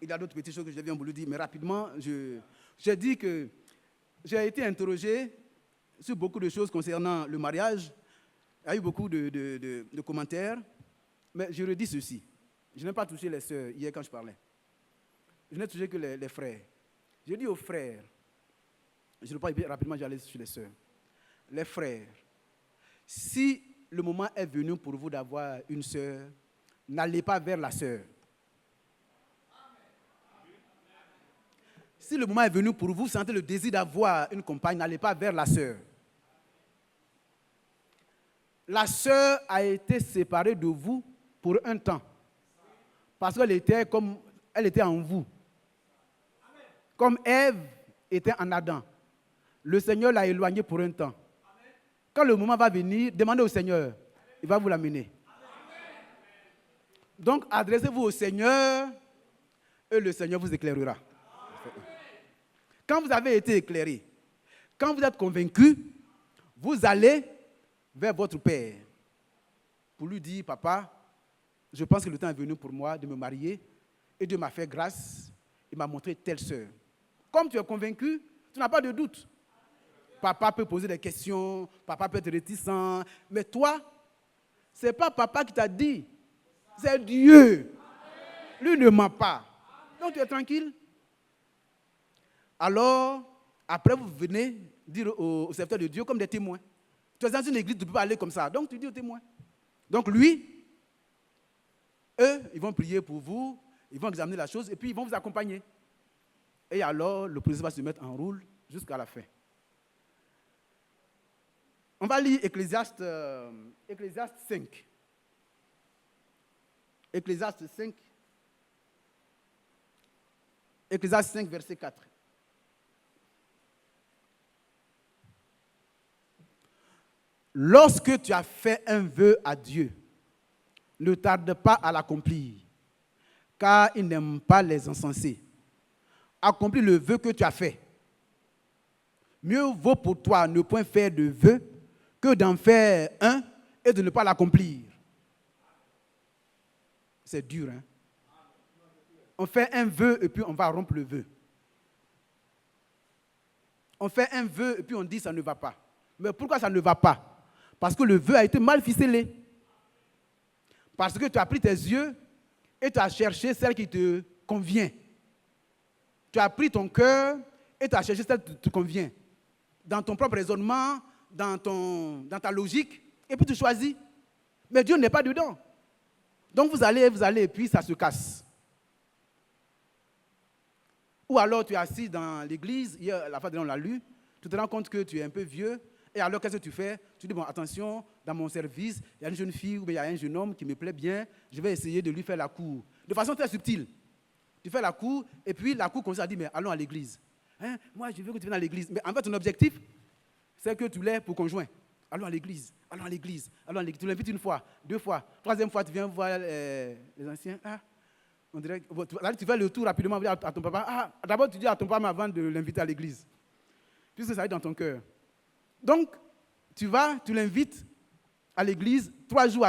Il y a d'autres petites choses que je viens vous le dire, mais rapidement, j'ai dit que j'ai été interrogé sur beaucoup de choses concernant le mariage. Il y a eu beaucoup de commentaires, mais je redis ceci. Je n'ai pas touché les sœurs hier quand je parlais. Je n'ai touché que les frères. Je dis aux frères, je ne vais pas rapidement, j'allais sur les sœurs. Les frères, si le moment est venu pour vous d'avoir une sœur, n'allez pas vers la sœur. Si le moment est venu pour vous, sentez le désir d'avoir une compagne, n'allez pas vers la sœur. La sœur a été séparée de vous pour un temps. Parce qu'elle était en vous. Comme Ève était en Adam. Le Seigneur l'a éloignée pour un temps. Quand le moment va venir, demandez au Seigneur. Il va vous l'amener. Donc, adressez-vous au Seigneur et le Seigneur vous éclairera. Quand vous avez été éclairé, quand vous êtes convaincu, vous allez vers votre père pour lui dire, papa, je pense que le temps est venu pour moi de me marier et Dieu m'a fait grâce, il m'a montré telle sœur. Comme tu es convaincu, tu n'as pas de doute. Papa peut poser des questions, papa peut être réticent, mais toi, ce n'est pas papa qui t'a dit, c'est Dieu. Lui ne ment pas. Donc tu es tranquille. Alors, après vous venez dire aux serviteurs de Dieu comme des témoins. Tu es dans une église, tu ne peux pas aller comme ça. Donc tu dis aux témoins. Donc lui, eux, ils vont prier pour vous, ils vont examiner la chose et puis ils vont vous accompagner. Et alors, le processus va se mettre en route jusqu'à la fin. On va lire Ecclésiaste 5. Ecclésiaste 5. Ecclésiaste 5, verset 4. Lorsque tu as fait un vœu à Dieu, ne tarde pas à l'accomplir, car il n'aime pas les insensés. Accomplis le vœu que tu as fait. Mieux vaut pour toi ne point faire de vœu que d'en faire un et de ne pas l'accomplir. C'est dur, hein? On fait un vœu et puis on va rompre le vœu. On fait un vœu et puis on dit ça ne va pas. Mais pourquoi ça ne va pas? Parce que le vœu a été mal ficelé. Parce que tu as pris tes yeux et tu as cherché celle qui te convient. Tu as pris ton cœur et tu as cherché celle qui te convient. Dans ton propre raisonnement, dans ta logique, et puis tu choisis. Mais Dieu n'est pas dedans. Donc vous allez, et puis ça se casse. Ou alors tu es assis dans l'église, hier, la fois dernière on l'a lu, tu te rends compte que tu es un peu vieux, et alors qu'est-ce que tu fais? Tu dis, bon, attention, dans mon service, il y a une jeune fille ou il y a un jeune homme qui me plaît bien, je vais essayer de lui faire la cour. De façon très subtile. Tu fais la cour, et puis la cour commence à dire, mais allons à l'église. Hein? Moi, je veux que tu viennes à l'église. Mais en fait, ton objectif, c'est que tu l'aies pour conjoint. Allons à l'église, allons à l'église, allons à l'église. Tu l'invites une fois, 2 fois, 3e fois, tu viens voir les anciens. Ah, on dirait, tu fais le tour rapidement à ton papa. Ah, d'abord, tu dis à ton papa avant de l'inviter à l'église. Puisque ça est dans ton cœur. Donc, tu vas, tu l'invites à l'église, 3 jours,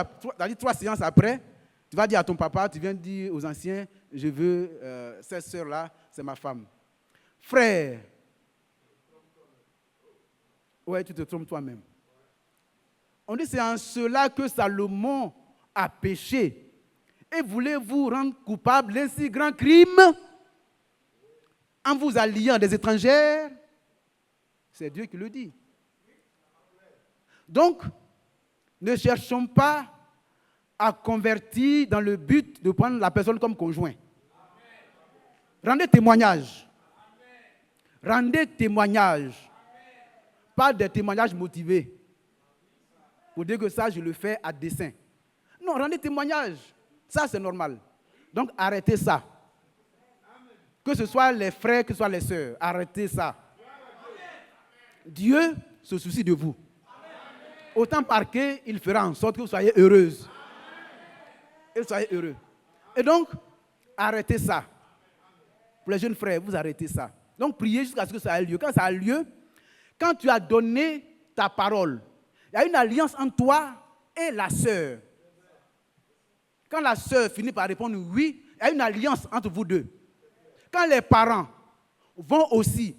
3 séances après, tu vas dire à ton papa, tu viens dire aux anciens, je veux cette sœur-là, c'est ma femme. Frère, ouais, tu te trompes toi-même. On dit c'est en cela que Salomon a péché. Et voulez-vous rendre coupable d'un si grand crime en vous alliant des étrangères? C'est Dieu qui le dit. Donc, ne cherchons pas à convertir dans le but de prendre la personne comme conjoint. Rendez témoignage. Rendez témoignage. Pas des témoignages motivés. Pour dire que ça, je le fais à dessein. Non, rendez témoignage. Ça, c'est normal. Donc, arrêtez ça. Que ce soit les frères, que ce soit les sœurs, arrêtez ça. Dieu se soucie de vous. Autant parquer, il fera en sorte que vous soyez heureuses. Et vous soyez heureux. Et donc, arrêtez ça. Pour les jeunes frères, vous arrêtez ça. Donc, priez jusqu'à ce que ça ait lieu. Quand ça a lieu, quand tu as donné ta parole, il y a une alliance entre toi et la sœur. Quand la sœur finit par répondre oui, il y a une alliance entre vous deux. Quand les parents vont aussi,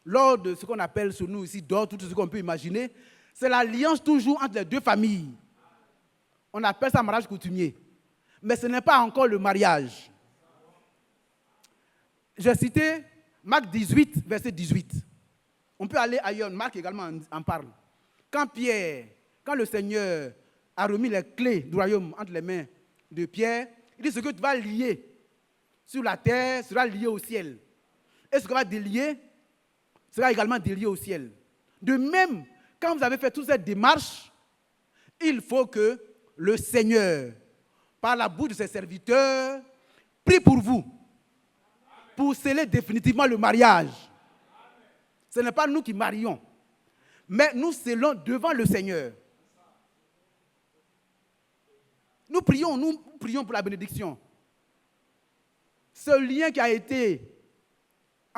lors de ce qu'on appelle sur nous ici, d'or, tout ce qu'on peut imaginer, c'est l'alliance toujours entre les deux familles. On appelle ça mariage coutumier. Mais ce n'est pas encore le mariage. J'ai cité Marc 18, verset 18. On peut aller ailleurs, Marc également en parle. Quand le Seigneur a remis les clés du royaume entre les mains de Pierre, il dit ce que tu vas lier sur la terre sera lié au ciel. Et ce que tu vas délier sera également délié au ciel. De même, quand vous avez fait toute cette démarche, il faut que le Seigneur, par la bouche de ses serviteurs, prie pour vous, pour sceller définitivement le mariage. Ce n'est pas nous qui marions, mais nous scellons devant le Seigneur. Nous prions pour la bénédiction. Ce lien qui a été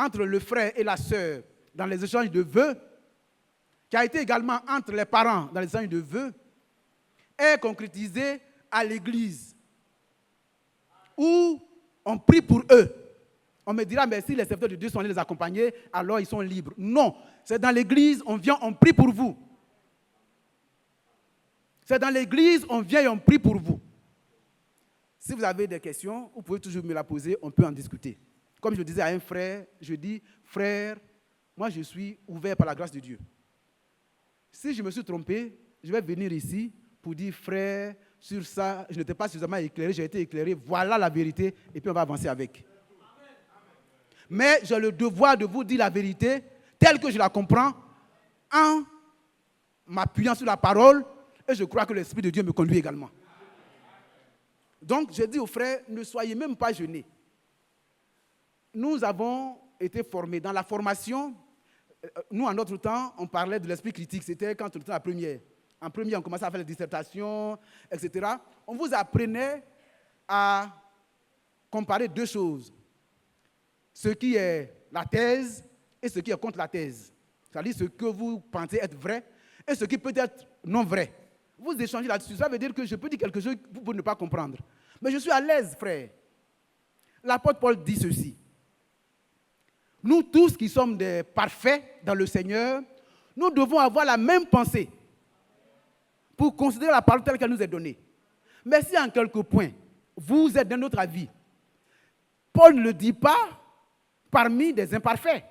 entre le frère et la sœur dans les échanges de vœux, qui a été également entre les parents dans les échanges de vœux, est concrétisé à l'église, où on prie pour eux. On me dira, mais si les serviteurs de Dieu sont allés les accompagner, alors ils sont libres. Non, c'est dans l'église, on vient, on prie pour vous. C'est dans l'église, on vient et on prie pour vous. Si vous avez des questions, vous pouvez toujours me la poser, on peut en discuter. Comme je disais à un frère, je dis, frère, moi je suis ouvert par la grâce de Dieu. Si je me suis trompé, je vais venir ici pour dire, frère, sur ça, je n'étais pas suffisamment éclairé, j'ai été éclairé, voilà la vérité, et puis on va avancer avec. Mais j'ai le devoir de vous dire la vérité telle que je la comprends en m'appuyant sur la parole, et je crois que l'Esprit de Dieu me conduit également. Donc, je dis aux frères, ne soyez même pas gênés. Nous avons été formés. Dans la formation, nous, en notre temps, on parlait de l'esprit critique. C'était quand on était en première. En première, on commençait à faire les dissertations, etc. On vous apprenait à comparer deux choses. Ce qui est la thèse et ce qui est contre la thèse. C'est-à-dire ce que vous pensez être vrai et ce qui peut être non vrai. Vous échangez là-dessus. Ça veut dire que je peux dire quelque chose pour ne pas comprendre. Mais je suis à l'aise, frère. L'apôtre Paul dit ceci. Nous tous qui sommes des parfaits dans le Seigneur, nous devons avoir la même pensée pour considérer la parole telle qu'elle nous est donnée. Mais si en quelques points, vous êtes d'un autre avis, Paul ne le dit pas parmi des imparfaits.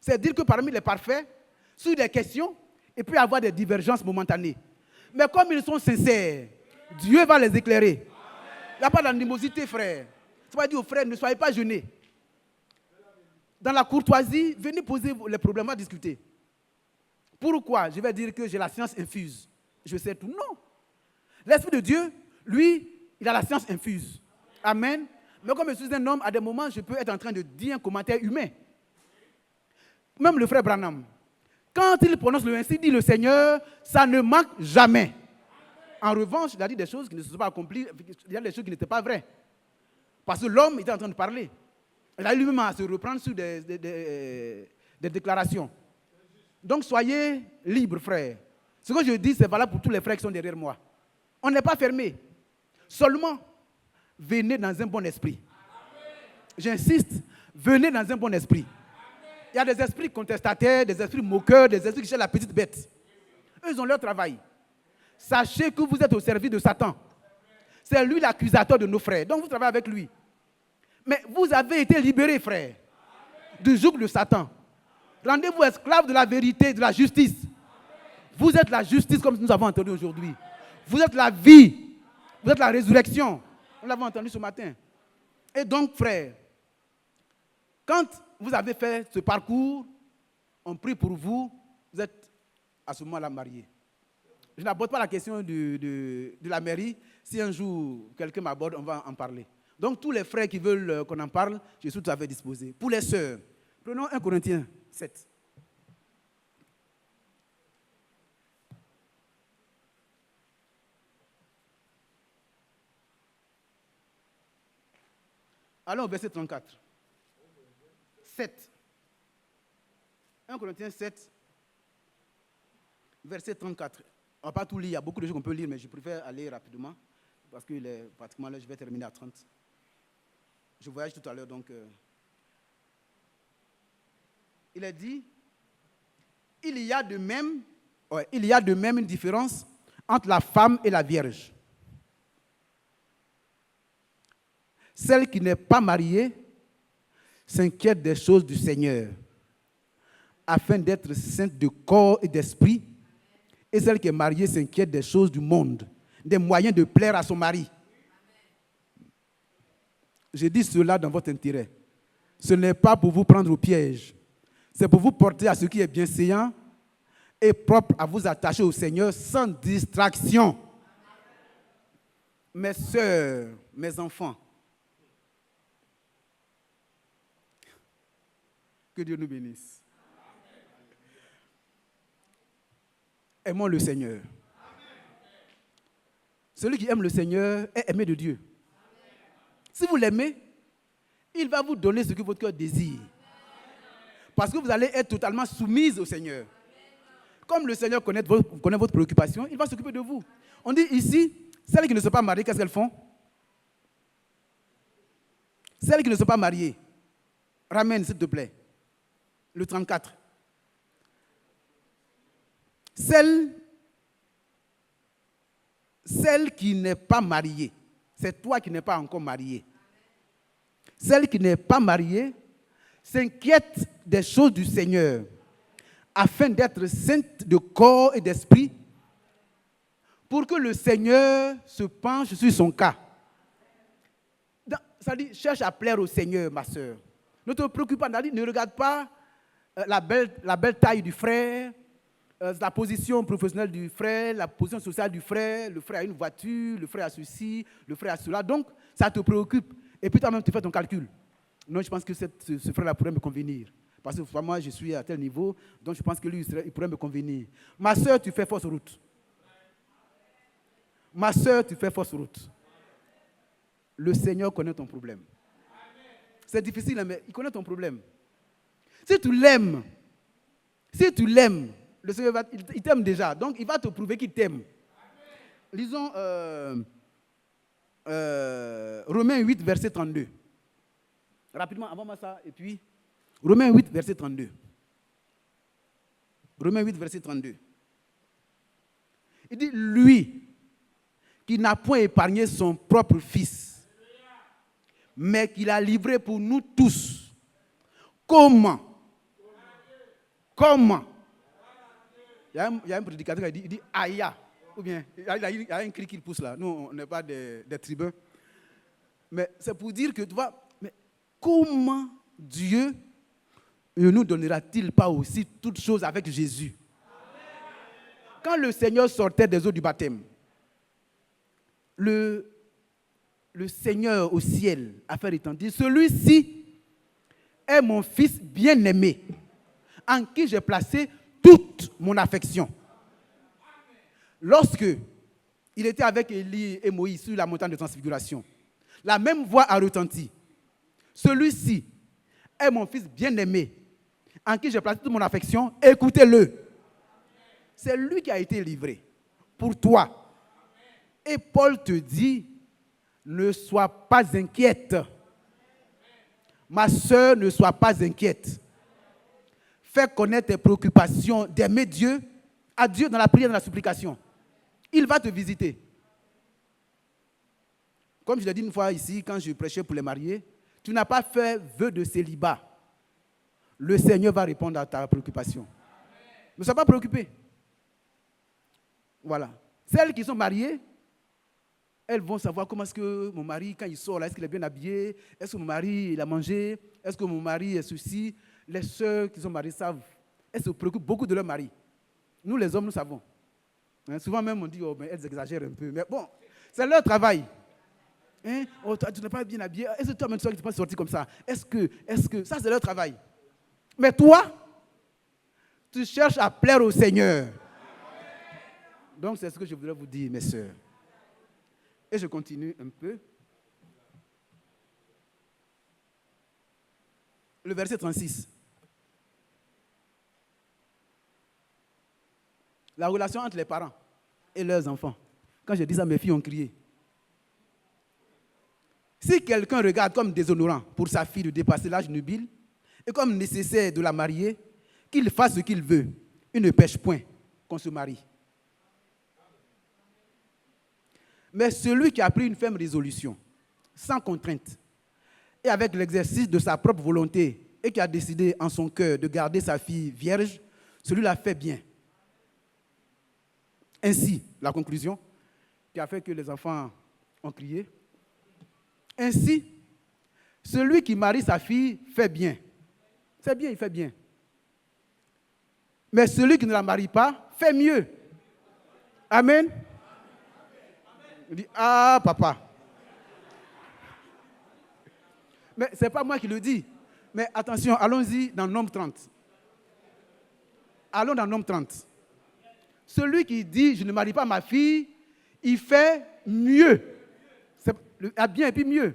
C'est-à-dire que parmi les parfaits, sur des questions, il peut y avoir des divergences momentanées. Mais comme ils sont sincères, Dieu va les éclairer. Il n'y a pas d'animosité, frère. Ça veut dire aux frères, ne soyez pas gênés. Dans la courtoisie, venez poser les problèmes à discuter. Pourquoi? Je vais dire que j'ai la science infuse. Je sais tout. Non. L'Esprit de Dieu, lui, il a la science infuse. Amen. Mais comme je suis un homme, à des moments, je peux être en train de dire un commentaire humain. Même le frère Branham, quand il prononce le ainsi dit le Seigneur, ça ne manque jamais. En revanche, il a dit des choses qui ne se sont pas accomplies, il y a des choses qui n'étaient pas vraies. Parce que l'homme était en train de parler. Il a lui-même à se reprendre sur des déclarations. Donc soyez libres, frères. Ce que je dis, c'est valable pour tous les frères qui sont derrière moi. On n'est pas fermé. Seulement, venez dans un bon esprit. J'insiste, venez dans un bon esprit. Il y a des esprits contestataires, des esprits moqueurs, des esprits qui cherchent la petite bête. Eux, ils ont leur travail. Sachez que vous êtes au service de Satan. C'est lui l'accusateur de nos frères. Donc vous travaillez avec lui. Mais vous avez été libérés, frères, du joug de Satan. Rendez-vous esclaves de la vérité, de la justice. Vous êtes la justice comme nous avons entendu aujourd'hui. Vous êtes la vie. Vous êtes la résurrection. Nous l'avons entendu ce matin. Et donc, frères, quand vous avez fait ce parcours, on prie pour vous, vous êtes à ce moment-là mariés. Je n'aborde pas la question de la mairie. Si un jour quelqu'un m'aborde, on va en parler. Donc, tous les frères qui veulent qu'on en parle, je suis tout à fait disposé. Pour les sœurs, prenons 1 Corinthiens 7. Allons au verset 34. 7. 1 Corinthiens 7, verset 34. On ne va pas tout lire, il y a beaucoup de choses qu'on peut lire, mais je préfère aller rapidement, parce qu'il est pratiquement là, je vais terminer à 30. Je voyage tout à l'heure, donc... il est dit, il y a de même une différence entre la femme et la vierge. Celle qui n'est pas mariée s'inquiète des choses du Seigneur, afin d'être sainte de corps et d'esprit. Et celle qui est mariée s'inquiète des choses du monde, des moyens de plaire à son mari. Je dis cela dans votre intérêt. Ce n'est pas pour vous prendre au piège. C'est pour vous porter à ce qui est bienséant et propre à vous attacher au Seigneur sans distraction. Mes sœurs, mes enfants, que Dieu nous bénisse. Aimons le Seigneur. Celui qui aime le Seigneur est aimé de Dieu. Si vous l'aimez, il va vous donner ce que votre cœur désire. Parce que vous allez être totalement soumise au Seigneur. Comme le Seigneur connaît votre préoccupation, il va s'occuper de vous. On dit ici, celles qui ne sont pas mariées, qu'est-ce qu'elles font? Celles qui ne sont pas mariées, ramène s'il te plaît, le 34. Celle qui n'est pas mariée, c'est toi qui n'es pas encore marié. Celle qui n'est pas mariée s'inquiète des choses du Seigneur afin d'être sainte de corps et d'esprit pour que le Seigneur se penche sur son cas. Ça dit, cherche à plaire au Seigneur, ma soeur. Ne te préoccupe pas, ne regarde pas la belle taille du frère, la position professionnelle du frère, la position sociale du frère. Le frère a une voiture, le frère a ceci, le frère a cela. Donc, ça te préoccupe. Et puis toi-même, tu fais ton calcul. Non, je pense que ce frère-là pourrait me convenir. Parce que moi, je suis à tel niveau, donc je pense que lui, il pourrait me convenir. Ma soeur, tu fais fausse route. Ma soeur, tu fais fausse route. Le Seigneur connaît ton problème. C'est difficile, mais il connaît ton problème. Si tu l'aimes, le Seigneur il t'aime déjà. Donc, il va te prouver qu'il t'aime. Lisons Romains 8, verset 32. Rapidement, avant ça, et puis, Romains 8, verset 32. Romains 8, verset 32. Il dit, lui, qui n'a point épargné son propre fils, mais qu'il a livré pour nous tous. Comment? Il y a un prédicateur qui dit aïe. Ou bien, il y a un cri qu'il pousse là. Nous, on n'est pas des tribuns. Mais c'est pour dire que, tu vois, mais comment Dieu ne nous donnera-t-il pas aussi toutes choses avec Jésus? Quand le Seigneur sortait des eaux du baptême, le Seigneur au ciel a fait retentir, celui-ci est mon fils bien-aimé, en qui j'ai placé toute mon affection. Lorsque il était avec Élie et Moïse sur la montagne de transfiguration, la même voix a retenti. Celui-ci est mon fils bien-aimé, en qui j'ai placé toute mon affection. Écoutez-le. C'est lui qui a été livré pour toi. Et Paul te dit, ne sois pas inquiète. Ma soeur, ne sois pas inquiète. Fais connaître tes préoccupations d'aimer Dieu à Dieu dans la prière, dans la supplication. Il va te visiter. Comme je l'ai dit une fois ici, quand je prêchais pour les mariés, tu n'as pas fait vœu de célibat. Le Seigneur va répondre à ta préoccupation. Ne sois pas préoccupé. Voilà. Celles qui sont mariées, elles vont savoir comment est-ce que mon mari, quand il sort, là, est-ce qu'il est bien habillé? Est-ce que mon mari, il a mangé? Est-ce que mon mari est ceci? Les sœurs qui sont mariées savent. Elles se préoccupent beaucoup de leur mari. Nous, les hommes, nous savons. Hein, souvent même, on dit, oh, mais elles exagèrent un peu. Mais bon, c'est leur travail. Hein? Oh, tu n'es pas bien habillé. Est-ce que toi, même, tu n'es pas sorti comme ça? Est-ce que... Ça, c'est leur travail. Mais toi, tu cherches à plaire au Seigneur. Donc, c'est ce que je voudrais vous dire, mes sœurs. Et je continue un peu. Le verset 36. La relation entre les parents et leurs enfants. Quand je dis ça, mes filles ont crié. Si quelqu'un regarde comme déshonorant pour sa fille de dépasser l'âge nubile et comme nécessaire de la marier, qu'il fasse ce qu'il veut. Il ne pêche point qu'on se marie. Mais celui qui a pris une ferme résolution, sans contrainte, et avec l'exercice de sa propre volonté, et qui a décidé en son cœur de garder sa fille vierge, celui-là fait bien. Ainsi, la conclusion, qui a fait que les enfants ont crié, ainsi, celui qui marie sa fille fait bien. C'est bien, il fait bien. Mais celui qui ne la marie pas fait mieux. Amen. Il dit, ah, papa. Mais ce n'est pas moi qui le dis. Mais attention, allons-y dans Nombre 30. Allons dans Nombre 30. Celui qui dit, je ne marie pas ma fille, il fait mieux. Ah bien et puis mieux.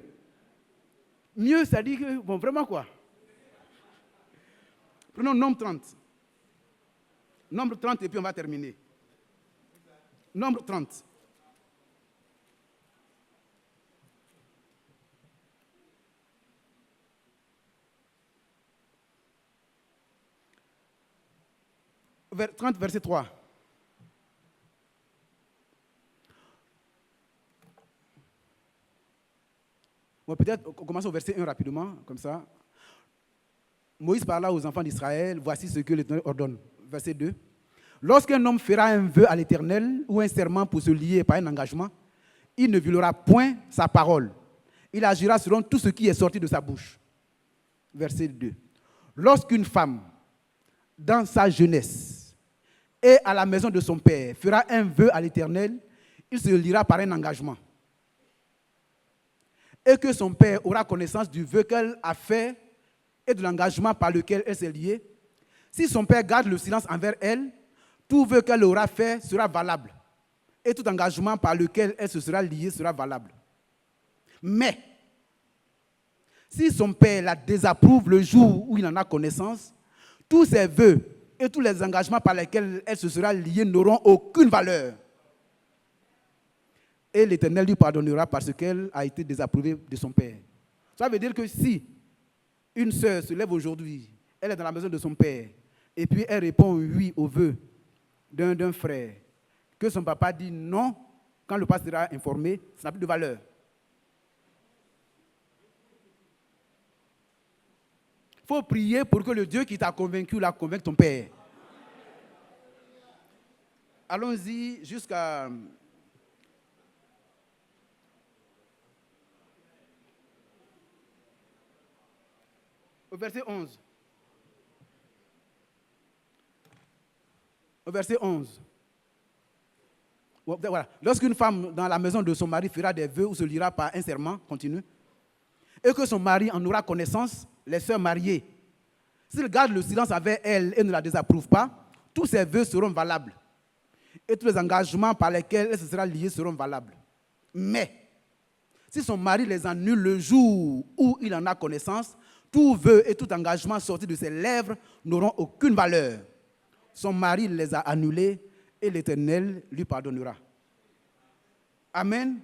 Mieux, ça dit que, bon, vraiment quoi. Prenons Nombre 30. Nombre 30 et puis on va terminer. Nombre 30. Vers 30, verset 3. Bon, peut-être on commence au verset 1 rapidement, comme ça. Moïse parla aux enfants d'Israël, voici ce que l'Éternel ordonne. Verset 2. Lorsqu'un homme fera un vœu à l'Éternel ou un serment pour se lier par un engagement, il ne violera point sa parole. Il agira selon tout ce qui est sorti de sa bouche. Verset 2. Lorsqu'une femme, dans sa jeunesse, et à la maison de son père, fera un vœu à l'Éternel, il se liera par un engagement. Et que son père aura connaissance du vœu qu'elle a fait et de l'engagement par lequel elle s'est liée. Si son père garde le silence envers elle, tout vœu qu'elle aura fait sera valable. Et tout engagement par lequel elle se sera liée sera valable. Mais, si son père la désapprouve le jour où il en a connaissance, tous ses vœux et tous les engagements par lesquels elle se sera liée n'auront aucune valeur. Et l'Éternel lui pardonnera parce qu'elle a été désapprouvée de son père. Ça veut dire que si une sœur se lève aujourd'hui, elle est dans la maison de son père, et puis elle répond oui au vœu d'un frère, que son papa dit non, quand le pasteur sera informé, ça n'a plus de valeur. Il faut prier pour que le Dieu qui t'a convaincu la convainque ton père. Allons-y jusqu'à... au verset 11. Au verset 11. Voilà. Lorsqu'une femme dans la maison de son mari fera des vœux ou se liera par un serment, continue, et que son mari en aura connaissance, les sœurs mariées, s'il garde le silence avec elle et ne la désapprouve pas, tous ses vœux seront valables. Et tous les engagements par lesquels elle se sera liée seront valables. Mais, si son mari les annule le jour où il en a connaissance, tout vœu et tout engagement sorti de ses lèvres n'auront aucune valeur. Son mari les a annulés et l'Éternel lui pardonnera. Amen.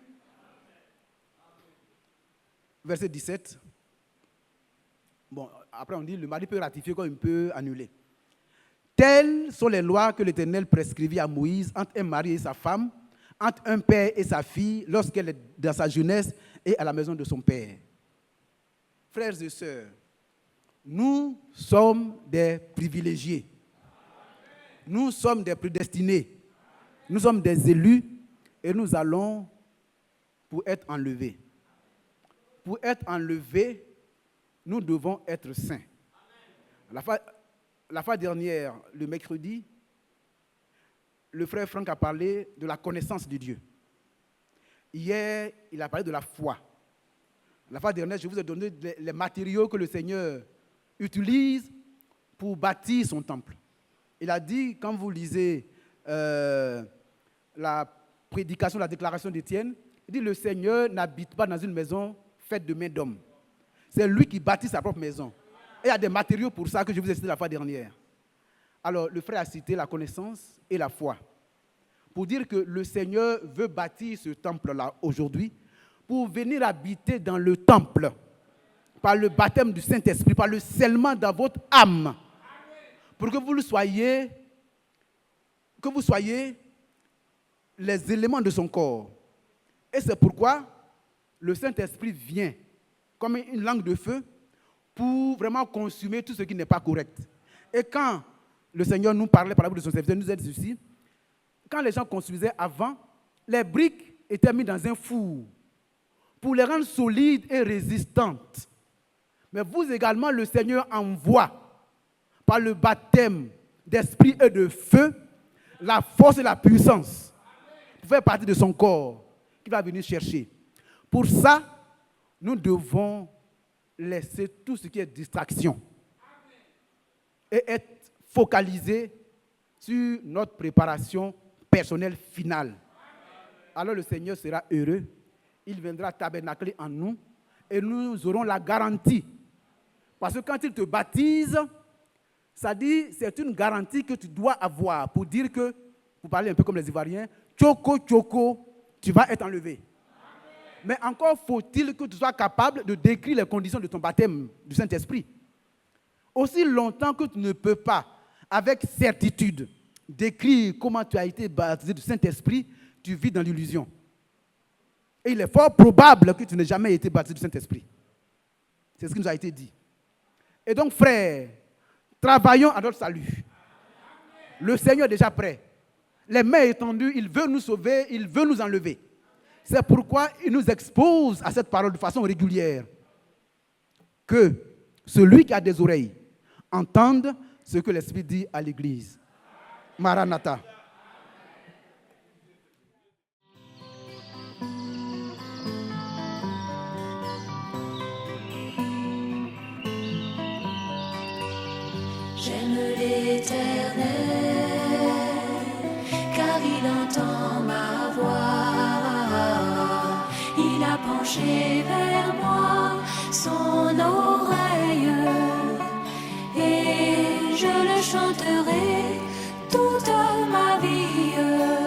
Verset 17. Bon, après on dit le mari peut ratifier comme il peut annuler. Telles sont les lois que l'Éternel prescrivit à Moïse entre un mari et sa femme, entre un père et sa fille, lorsqu'elle est dans sa jeunesse et à la maison de son père. Frères et sœurs, nous sommes des privilégiés. Nous sommes des prédestinés. Nous sommes des élus et nous allons pour être enlevés. Pour être enlevés, nous devons être saints. La fois dernière, le mercredi, le frère Franck a parlé de la connaissance de Dieu. Hier, il a parlé de la foi. La fois dernière, je vous ai donné les matériaux que le Seigneur utilise pour bâtir son temple. Il a dit, quand vous lisez la prédication, la déclaration d'Étienne, il dit, le Seigneur n'habite pas dans une maison faite de mains d'hommes. C'est lui qui bâtit sa propre maison. Et il y a des matériaux pour ça que je vous ai cité la fois dernière. Alors, le frère a cité la connaissance et la foi. Pour dire que le Seigneur veut bâtir ce temple-là aujourd'hui, pour venir habiter dans le temple, par le baptême du Saint-Esprit, par le scellement dans votre âme, pour que vous soyez les éléments de son corps. Et c'est pourquoi le Saint-Esprit vient comme une langue de feu pour vraiment consumer tout ce qui n'est pas correct. Et quand le Seigneur nous parlait par la bouche de son serviteur, nous a dit ceci, quand les gens construisaient avant, les briques étaient mises dans un four pour les rendre solides et résistantes. Mais vous également, le Seigneur envoie par le baptême d'esprit et de feu la force et la puissance pour faire partie de son corps qui va venir chercher. Pour ça, nous devons laisser tout ce qui est distraction et être focalisés sur notre préparation personnelle finale. Alors le Seigneur sera heureux, il viendra tabernacler en nous et nous aurons la garantie. Parce que quand il te baptise, Ça dit, c'est une garantie que tu dois avoir pour dire que, pour parler un peu comme les Ivoiriens, Tchoko, Tchoko, tu vas être enlevé. Mais encore faut-il que tu sois capable de décrire les conditions de ton baptême du Saint-Esprit. Aussi longtemps que tu ne peux pas, avec certitude, décrire comment tu as été baptisé du Saint-Esprit, tu vis dans l'illusion. Et il est fort probable que tu n'aies jamais été baptisé du Saint-Esprit. C'est ce qui nous a été dit. Et donc, frères, travaillons à notre salut. Le Seigneur est déjà prêt. Les mains étendues, il veut nous sauver, il veut nous enlever. C'est pourquoi il nous expose à cette parole de façon régulière. Que celui qui a des oreilles entende ce que l'Esprit dit à l'Église. Maranatha. J'aime l'Éternel, car il entend ma voix. Il a penché vers moi son oreille, et je le chanterai toute ma vie.